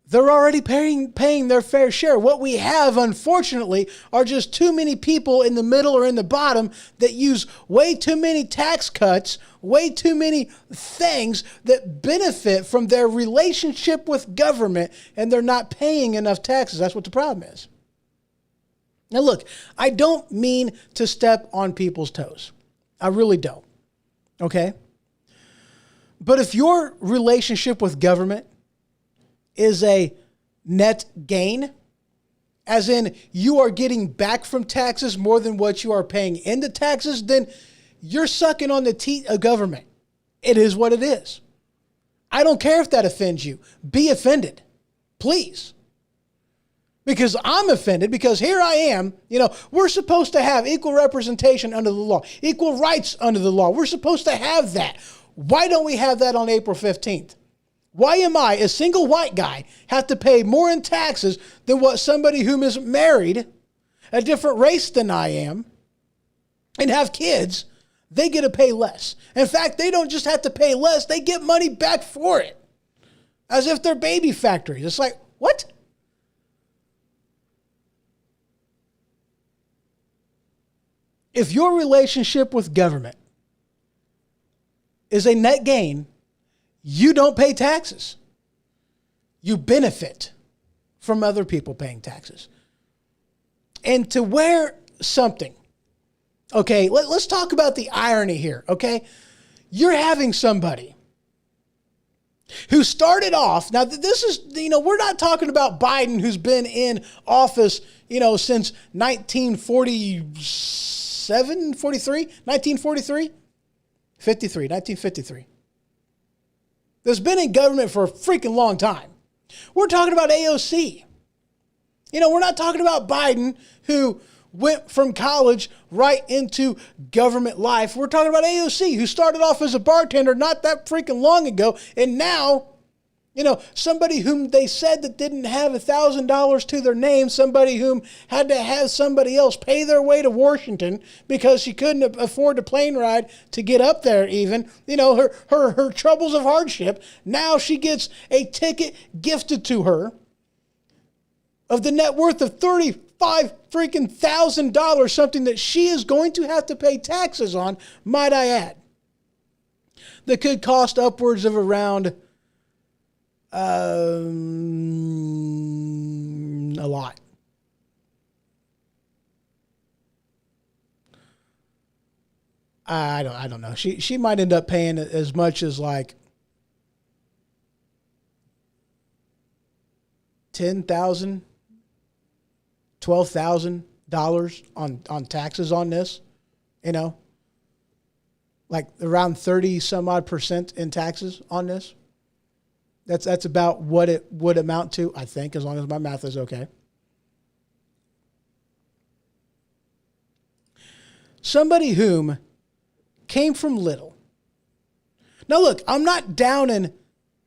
They're already paying their fair share. What we have, unfortunately, are just too many people in the middle or in the bottom that use way too many tax cuts, way too many things that benefit from their relationship with government, and they're not paying enough taxes. That's what the problem is. Now, look, I don't mean to step on people's toes. I really don't. Okay? But if your relationship with government is a net gain, as in you are getting back from taxes more than what you are paying into taxes, then you're sucking on the teat of government. It is what it is. I don't care if that offends you. Be offended, please. Because I'm offended, because here I am, we're supposed to have equal representation under the law, equal rights under the law. We're supposed to have that. Why don't we have that on April 15th? Why am I, a single white guy, have to pay more in taxes than what somebody who is married, a different race than I am, and have kids they get to pay less. In fact, they don't just have to pay less, they get money back for it. As if they're baby factories. It's like, what? If your relationship with government is a net gain, you don't pay taxes. You benefit from other people paying taxes. And to wear something, okay, let's talk about the irony here, okay? You're having somebody who started off, now this is, we're not talking about Biden who's been in office, since 1953. That's been in government for a freaking long time. We're talking about AOC. We're not talking about Biden who went from college right into government life. We're talking about AOC, who started off as a bartender not that freaking long ago, and now, somebody whom they said that didn't have $1,000 to their name, somebody whom had to have somebody else pay their way to Washington because she couldn't afford a plane ride to get up there even, her troubles of hardship. Now she gets a ticket gifted to her of the net worth of $35,000, something that she is going to have to pay taxes on, might I add, that could cost upwards of around a lot. I don't know. She might end up paying as much as like $10,000, $12,000 on taxes on this, like around 30 some odd percent in taxes on this. That's about what it would amount to, I think, as long as my math is okay. Somebody whom came from little. Now look, I'm not downing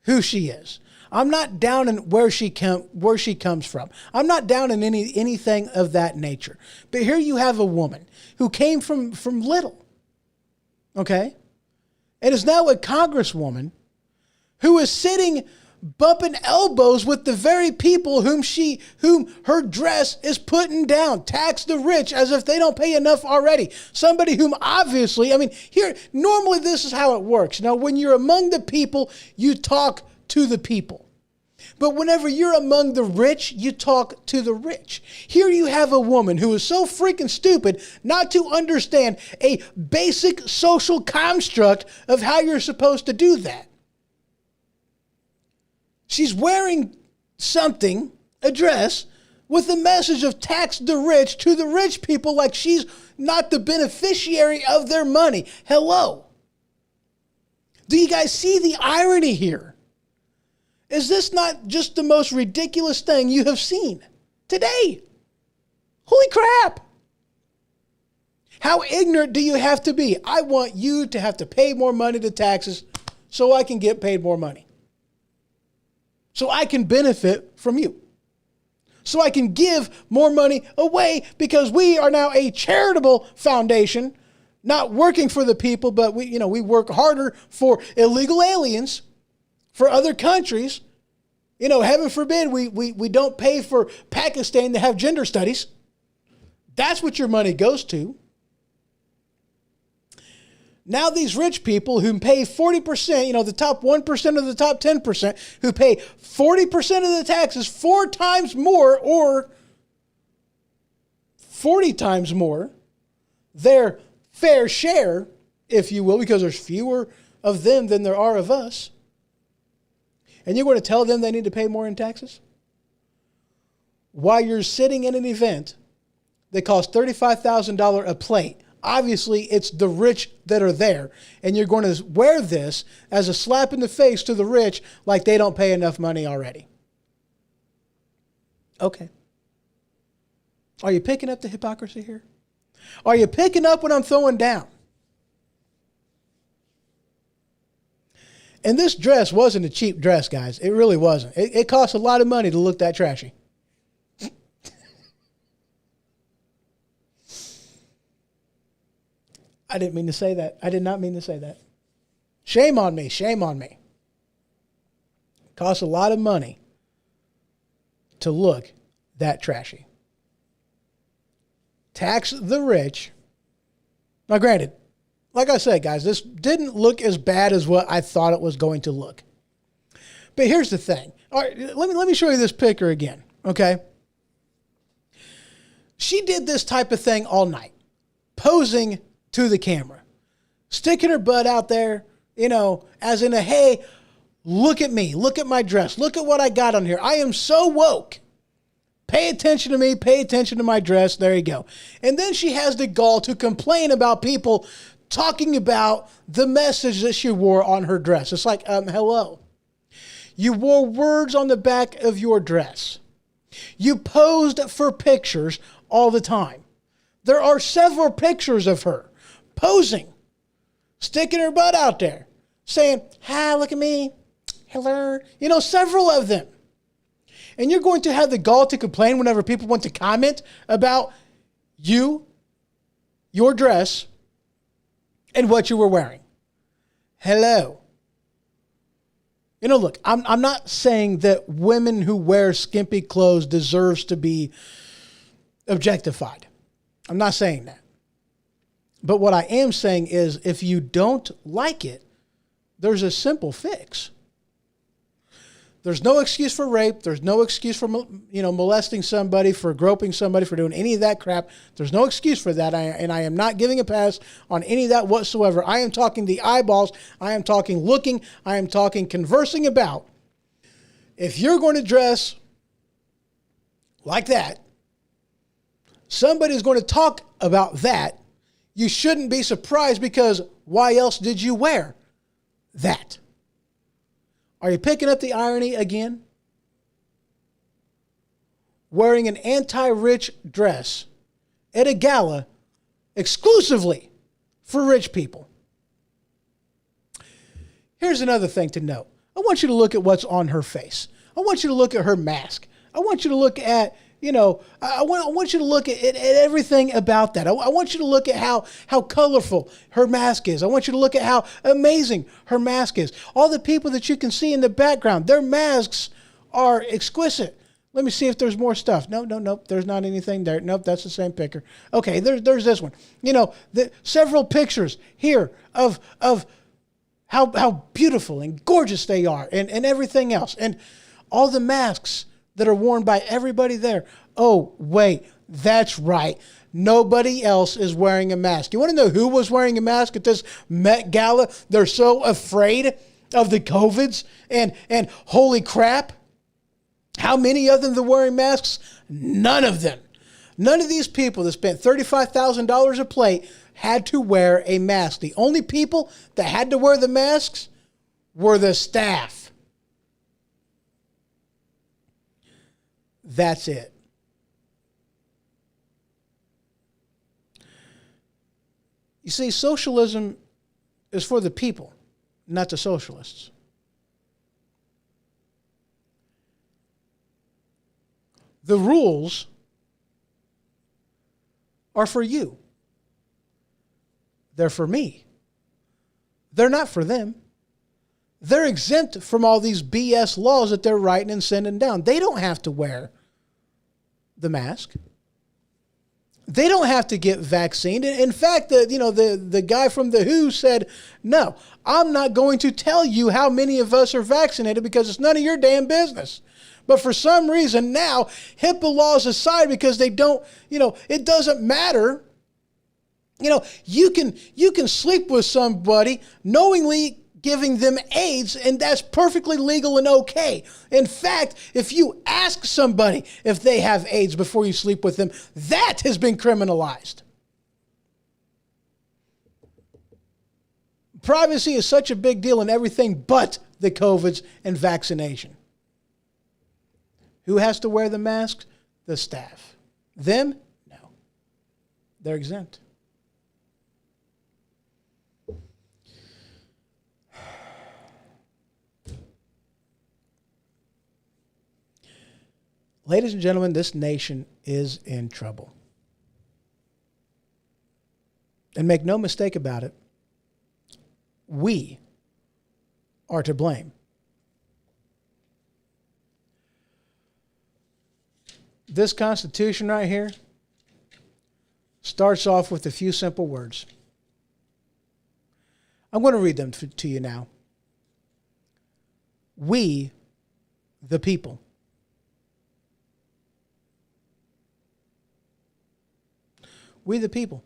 who she is. I'm not downing where she comes from. I'm not downing anything of that nature. But here you have a woman who came from little. Okay? And is now a congresswoman who is sitting bumping elbows with the very people whom her dress is putting down. Tax the rich as if they don't pay enough already. Somebody whom obviously, normally this is how it works. Now, when you're among the people, you talk to the people. But whenever you're among the rich, you talk to the rich. Here you have a woman who is so freaking stupid not to understand a basic social construct of how you're supposed to do that. She's wearing something, a dress, with the message of tax the rich to the rich people like she's not the beneficiary of their money. Hello. Do you guys see the irony here? Is this not just the most ridiculous thing you have seen today? Holy crap. How ignorant do you have to be? I want you to have to pay more money to taxes so I can get paid more money. So I can benefit from you. So I can give more money away because we are now a charitable foundation, not working for the people, but we work harder for illegal aliens, for other countries. Heaven forbid we don't pay for Pakistan to have gender studies. That's what your money goes to. Now these rich people who pay 40%, the top 1% of the top 10%, who pay 40% of the taxes 4 times more or 40 times more, their fair share, if you will, because there's fewer of them than there are of us. And you're going to tell them they need to pay more in taxes? While you're sitting in an event that costs $35,000 a plate, obviously it's the rich that are there. And you're going to wear this as a slap in the face to the rich like they don't pay enough money already. Okay. Are you picking up the hypocrisy here? Are you picking up what I'm throwing down? And this dress wasn't a cheap dress, guys. It really wasn't. It cost a lot of money to look that trashy. I didn't mean to say that. I did not mean to say that. Shame on me. Shame on me. Costs a lot of money to look that trashy. Tax the rich. Now, granted, like I said, guys, this didn't look as bad as what I thought it was going to look. But here's the thing. All right, let me show you this picture again, okay? She did this type of thing all night, posing to the camera, sticking her butt out there, as in a, hey, look at me, look at my dress, look at what I got on here. I am so woke. Pay attention to me, pay attention to my dress. There you go. And then she has the gall to complain about people talking about the message that she wore on her dress. It's like, hello. You wore words on the back of your dress. You posed for pictures all the time. There are several pictures of her posing, sticking her butt out there, saying, hi, look at me. Hello. Several of them. And you're going to have the gall to complain whenever people want to comment about you, your dress, and what you were wearing. Hello. Look, I'm not saying that women who wear skimpy clothes deserves to be objectified. I'm not saying that. But what I am saying is if you don't like it, there's a simple fix. There's no excuse for rape. There's no excuse for, molesting somebody, for groping somebody, for doing any of that crap. There's no excuse for that. And I am not giving a pass on any of that whatsoever. I am talking the eyeballs. I am talking looking. I am talking conversing about. If you're going to dress like that, somebody's going to talk about that. You shouldn't be surprised because why else did you wear that? Are you picking up the irony again? Wearing an anti-rich dress at a gala exclusively for rich people. Here's another thing to note. I want you to look at what's on her face. I want you to look at her mask. I want you to look at, I want you to look at everything about that. I want you to look at how colorful her mask is. I want you to look at how amazing her mask is. All the people that you can see in the background, their masks are exquisite. Let me see if there's more stuff. Nope. There's not anything there. Nope, that's the same picture. Okay, there's this one. Several pictures here of how beautiful and gorgeous they are and everything else. And all the masks that are worn by everybody there. Oh, wait, that's right. Nobody else is wearing a mask. You want to know who was wearing a mask at this Met Gala? They're so afraid of the COVIDs and holy crap. How many of them are wearing masks? None of them. None of these people that spent $35,000 a plate had to wear a mask. The only people that had to wear the masks were the staff. That's it. You see, socialism is for the people, not the socialists. The rules are for you. They're for me. They're not for them. They're exempt from all these BS laws that they're writing and sending down. They don't have to wear the mask. They don't have to get vaccinated. In fact, the guy from the WHO said, no, I'm not going to tell you how many of us are vaccinated because it's none of your damn business. But for some reason now, HIPAA laws aside, because they don't, it doesn't matter. You can sleep with somebody knowingly giving them AIDS, and that's perfectly legal and okay. In fact, if you ask somebody if they have AIDS before you sleep with them, that has been criminalized. Privacy is such a big deal in everything but the COVIDs and vaccination. Who has to wear the masks? The staff. Them? No. They're exempt. Ladies and gentlemen, this nation is in trouble. And make no mistake about it, we are to blame. This Constitution right here starts off with a few simple words. I'm going to read them to you now. We, the people. We, the people.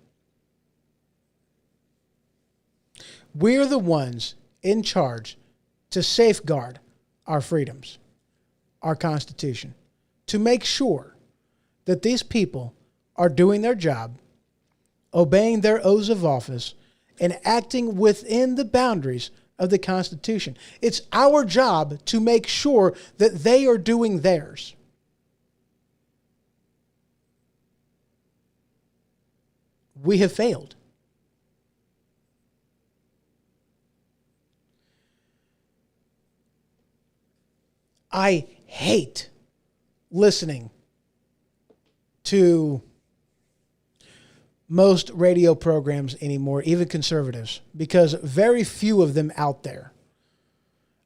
We're the ones in charge to safeguard our freedoms, our Constitution, to make sure that these people are doing their job, obeying their oaths of office, and acting within the boundaries of the Constitution. It's our job to make sure that they are doing theirs. We have failed. I hate listening to most radio programs anymore, even conservatives, because very few of them out there.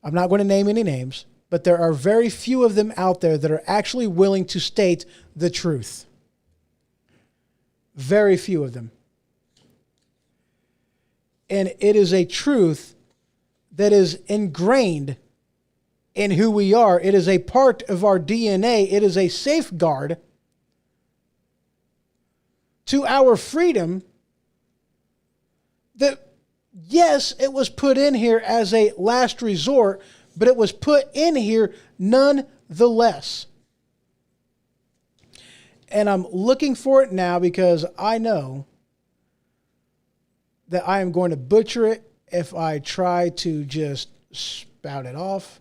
I'm not going to name any names, but there are very few of them out there that are actually willing to state the truth. Very few of them. And it is a truth that is ingrained in who we are. It is a part of our DNA. It is a safeguard to our freedom that, yes, it was put in here as a last resort, but it was put in here nonetheless. And I'm looking for it now because I know that I am going to butcher it if I try to just spout it off.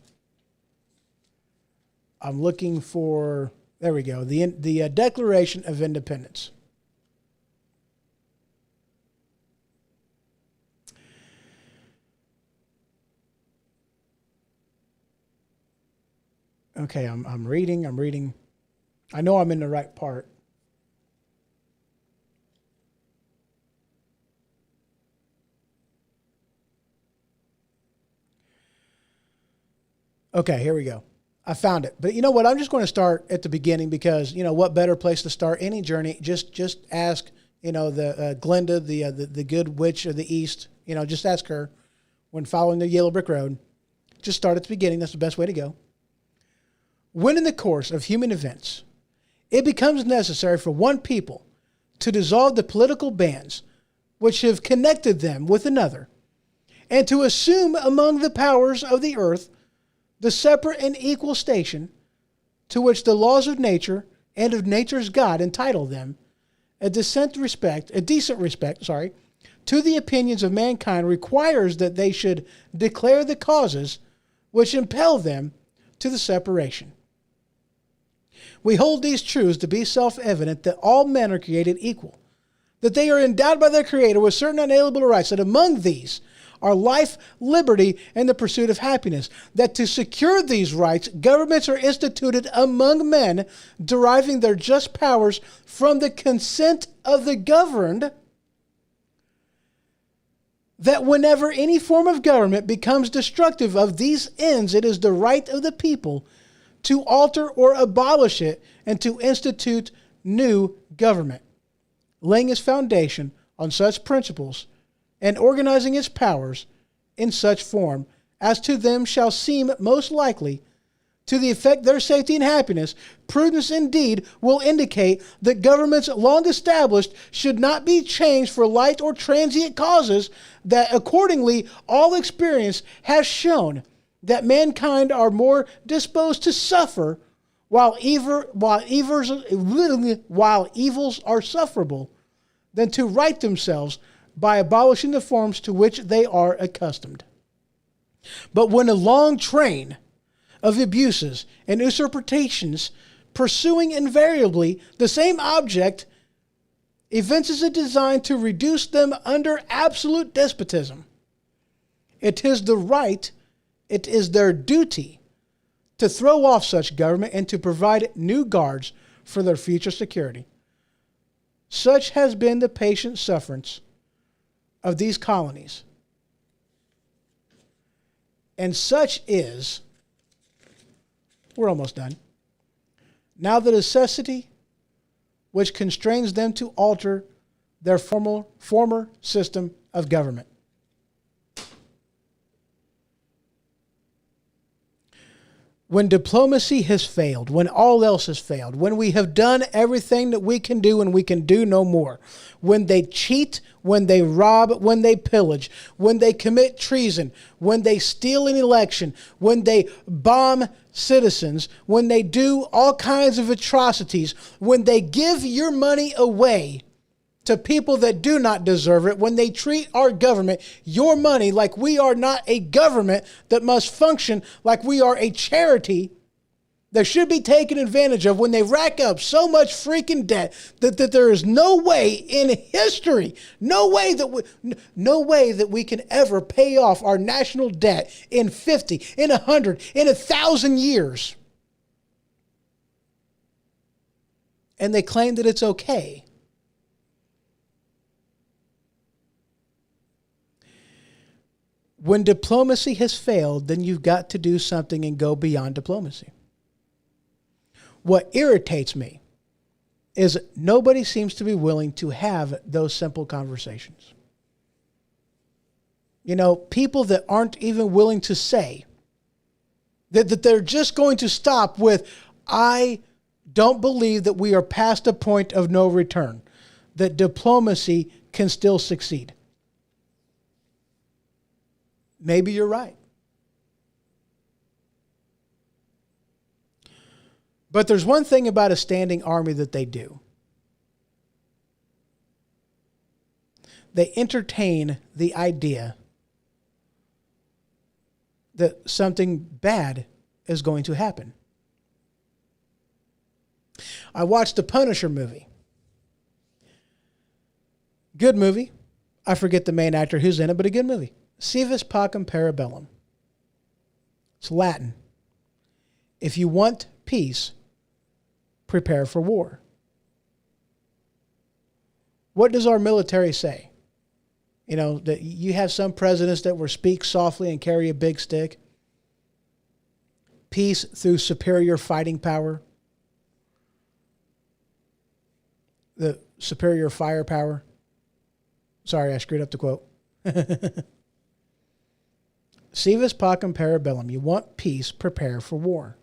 I'm looking for, there we go, the Declaration of Independence. Okay, I'm reading. I know I'm in the right part. Okay, here we go. I found it. But you know what? I'm just going to start at the beginning because, you know, what better place to start any journey? Just ask, you know, the Glenda, the good witch of the East, you know, just ask her when following the yellow brick road. Just start at the beginning. That's the best way to go. When in the course of human events, it becomes necessary for one people to dissolve the political bands which have connected them with another, and to assume among the powers of the earth the separate and equal station to which the laws of nature and of nature's God entitle them, a decent respect to the opinions of mankind requires that they should declare the causes which impel them to the separation. We hold these truths to be self-evident that all men are created equal, that they are endowed by their Creator with certain unalienable rights, that among these are life, liberty, and the pursuit of happiness, that to secure these rights, governments are instituted among men, deriving their just powers from the consent of the governed, that whenever any form of government becomes destructive of these ends, it is the right of the people to alter or abolish it and to institute new government, laying its foundation on such principles and organizing its powers in such form as to them shall seem most likely to the effect their safety and happiness. Prudence indeed will indicate that governments long established should not be changed for light or transient causes, that accordingly all experience has shown that mankind are more disposed to suffer while evils are sufferable than to right themselves by abolishing the forms to which they are accustomed. But when a long train of abuses and usurpations pursuing invariably the same object evinces a design to reduce them under absolute despotism, it is their duty to throw off such government and to provide new guards for their future security. Such has been the patient sufferance of these colonies. And such is, we're almost done, now the necessity which constrains them to alter their former system of government. When diplomacy has failed, when all else has failed, when we have done everything that we can do and we can do no more, when they cheat, when they rob, when they pillage, when they commit treason, when they steal an election, when they bomb citizens, when they do all kinds of atrocities, when they give your money away to people that do not deserve it, when they treat our government, your money, like we are not a government that must function like we are a charity that should be taken advantage of, when they rack up so much freaking debt that there is no way in history, no way that we can ever pay off our national debt in 50, in 100, in 1,000 years. And they claim that it's okay. When diplomacy has failed, then you've got to do something and go beyond diplomacy. What irritates me is nobody seems to be willing to have those simple conversations. You know, people that aren't even willing to say that they're just going to stop with, I don't believe that we are past a point of no return, that diplomacy can still succeed. Maybe you're right. But there's one thing about a standing army that they do. They entertain the idea that something bad is going to happen. I watched the Punisher movie. Good movie. I forget the main actor who's in it, but a good movie. Civis pacem parabellum. It's Latin. If you want peace, prepare for war. What does our military say? You know, that you have some presidents that will speak softly and carry a big stick. Peace through superior fighting power. The superior firepower. Sorry, I screwed up the quote. Civis pacem parabellum. You want peace, prepare for war.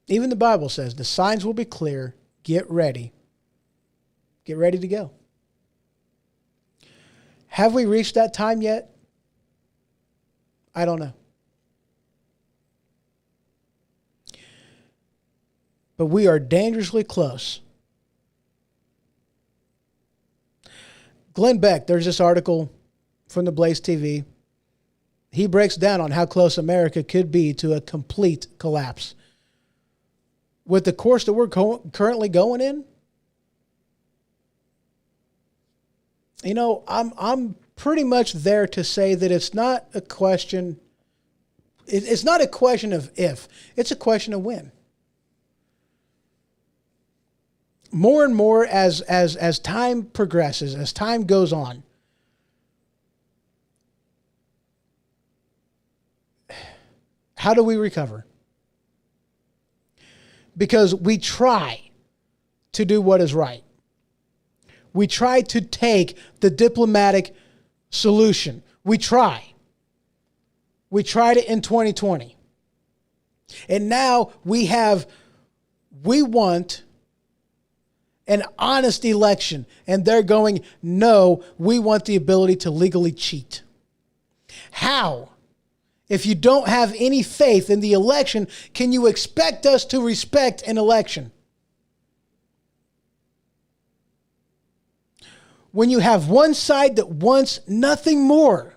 Even the Bible says the signs will be clear. Get ready. Get ready to go. Have we reached that time yet? I don't know. But we are dangerously close. Glenn Beck, there's this article from the Blaze TV. He breaks down on how close America could be to a complete collapse. With the course that we're currently going in, you know, I'm pretty much there to say that it's not a question. It's not a question of if. It's a question of when. More and more as time progresses, as time goes on, how do we recover? Because we try to do what is right. We try to take the diplomatic solution. We try. We tried it in 2020. And now we want an honest election. And they're going, no, we want the ability to legally cheat. How? If you don't have any faith in the election, can you expect us to respect an election? When you have one side that wants nothing more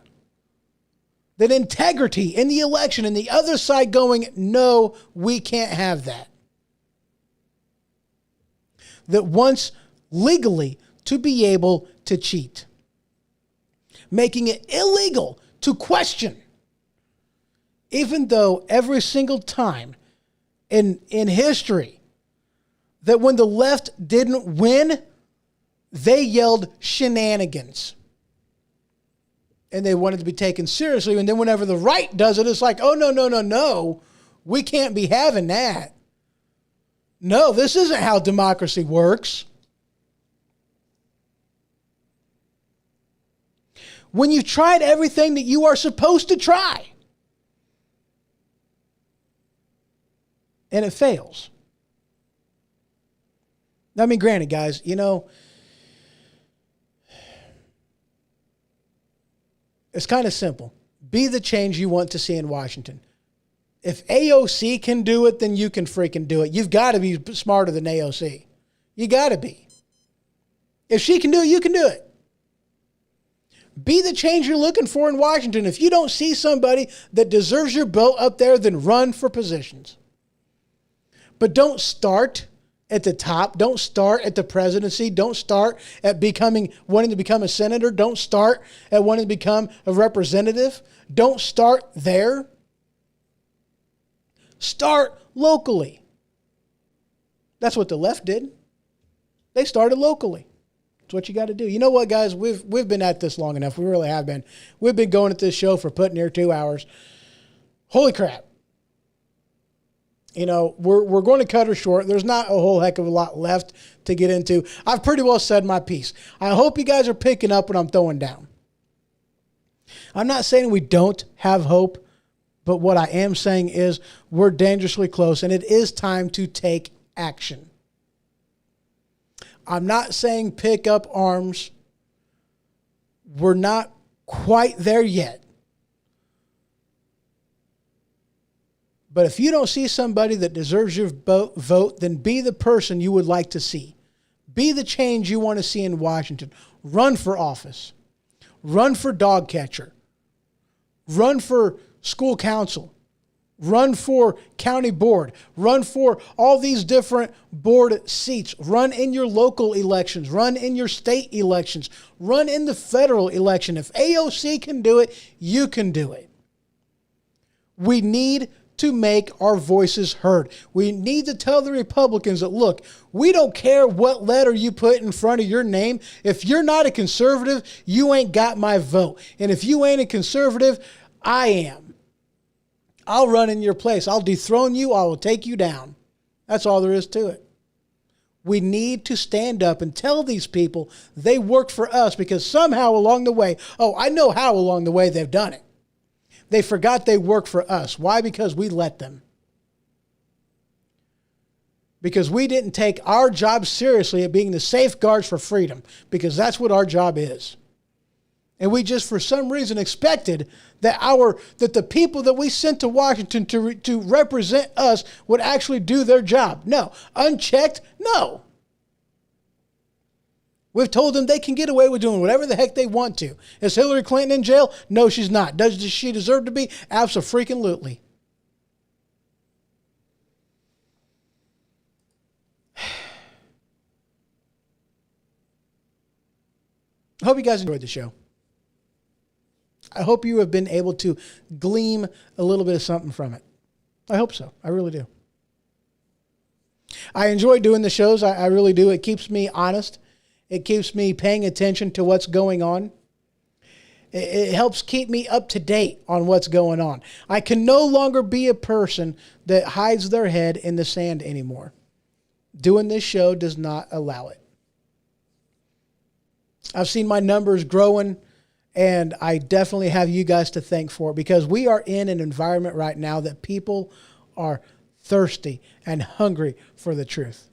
than integrity in the election and the other side going, no, we can't have that. That wants legally to be able to cheat. Making it illegal to question. Even though every single time in history that when the left didn't win, they yelled shenanigans. And they wanted to be taken seriously. And then whenever the right does it, it's like, oh, no, no, no, no. We can't be having that. No, this isn't how democracy works. When you've tried everything that you are supposed to try, and it fails. I mean, granted, guys, you know, it's kind of simple. Be the change you want to see in Washington. If AOC can do it, then you can freaking do it. You've got to be smarter than AOC. You got to be. If she can do it, you can do it. Be the change you're looking for in Washington. If you don't see somebody that deserves your vote up there, then run for positions. But don't start at the top. Don't start at the presidency. Don't start at wanting to become a senator. Don't start at wanting to become a representative. Don't start there. Start locally. That's what the left did. They started locally. That's what you got to do. You know what, guys? We've been at this long enough. We really have been. We've been going at this show for putting near 2 hours. Holy crap. You know, we're going to cut her short. There's not a whole heck of a lot left to get into. I've pretty well said my piece. I hope you guys are picking up what I'm throwing down. I'm not saying we don't have hope, but what I am saying is we're dangerously close, and it is time to take action. I'm not saying pick up arms. We're not quite there yet. But if you don't see somebody that deserves your vote, then be the person you would like to see. Be the change you want to see in Washington. Run for office. Run for dog catcher. Run for school council. Run for county board. Run for all these different board seats. Run in your local elections. Run in your state elections. Run in the federal election. If AOC can do it, you can do it. We need to make our voices heard. We need to tell the Republicans that, look, we don't care what letter you put in front of your name. If you're not a conservative, you ain't got my vote. And if you ain't a conservative, I am. I'll run in your place. I'll dethrone you. I will take you down. That's all there is to it. We need to stand up and tell these people they work for us, because somehow along the way, I know how along the way they've done it. They forgot they work for us. Why? Because we let them. Because we didn't take our job seriously at being the safeguards for freedom, because that's what our job is. And we just, for some reason, expected that the people that we sent to Washington to represent us would actually do their job. No. Unchecked? No. We've told them they can get away with doing whatever the heck they want to. Is Hillary Clinton in jail? No, she's not. Does she deserve to be? Abso-freaking-lutely. I hope you guys enjoyed the show. I hope you have been able to glean a little bit of something from it. I hope so. I really do. I enjoy doing the shows. I really do. It keeps me honest. It keeps me paying attention to what's going on. It helps keep me up to date on what's going on. I can no longer be a person that hides their head in the sand anymore. Doing this show does not allow it. I've seen my numbers growing, and I definitely have you guys to thank for it, because we are in an environment right now that people are thirsty and hungry for the truth.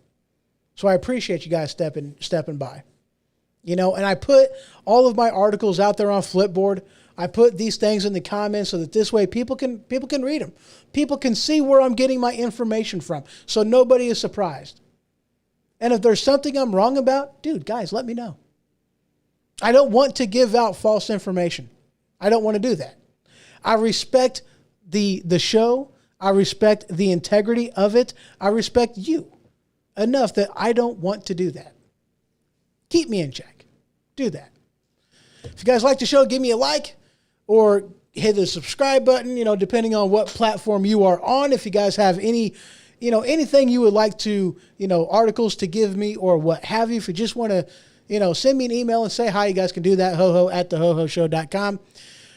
So I appreciate you guys stepping by. You know, and I put all of my articles out there on Flipboard. I put these things in the comments so that this way people can read them. People can see where I'm getting my information from, so nobody is surprised. And if there's something I'm wrong about, dude, guys, let me know. I don't want to give out false information. I don't want to do that. I respect the show. I respect the integrity of it. I respect you enough that I don't want to do that. Keep me in check. Do that. If you guys like the show, give me a like or hit the subscribe button, depending on what platform you are on. If you guys have any anything you would like to, articles to give me or what have you. If you just want to, send me an email and say hi, you guys can do that, hoho@thehohoshow.com.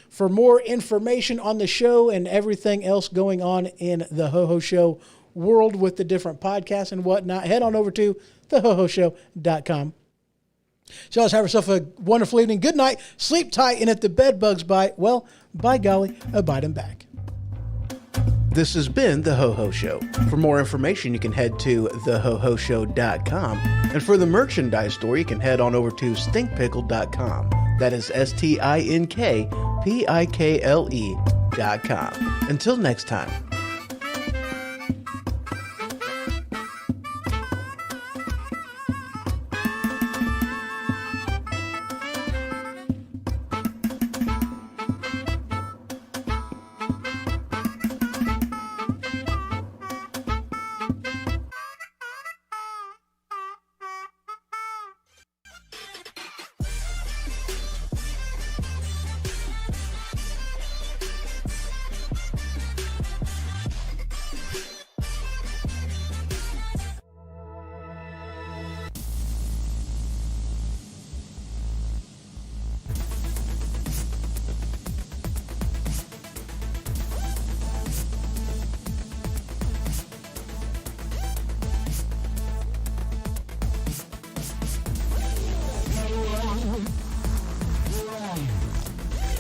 For more information on the show and everything else going on in the Ho-Ho Show world with the different podcasts and whatnot, head on over to thehohoshow.com. So let's have yourself a wonderful evening. Good night. Sleep tight. And if the bed bugs bite, well, by golly, bite them back. This has been The Ho-Ho Show. For more information, you can head to thehohoshow.com. And for the merchandise store, you can head on over to stinkpickle.com. That is stinkpikle.com. Until next time.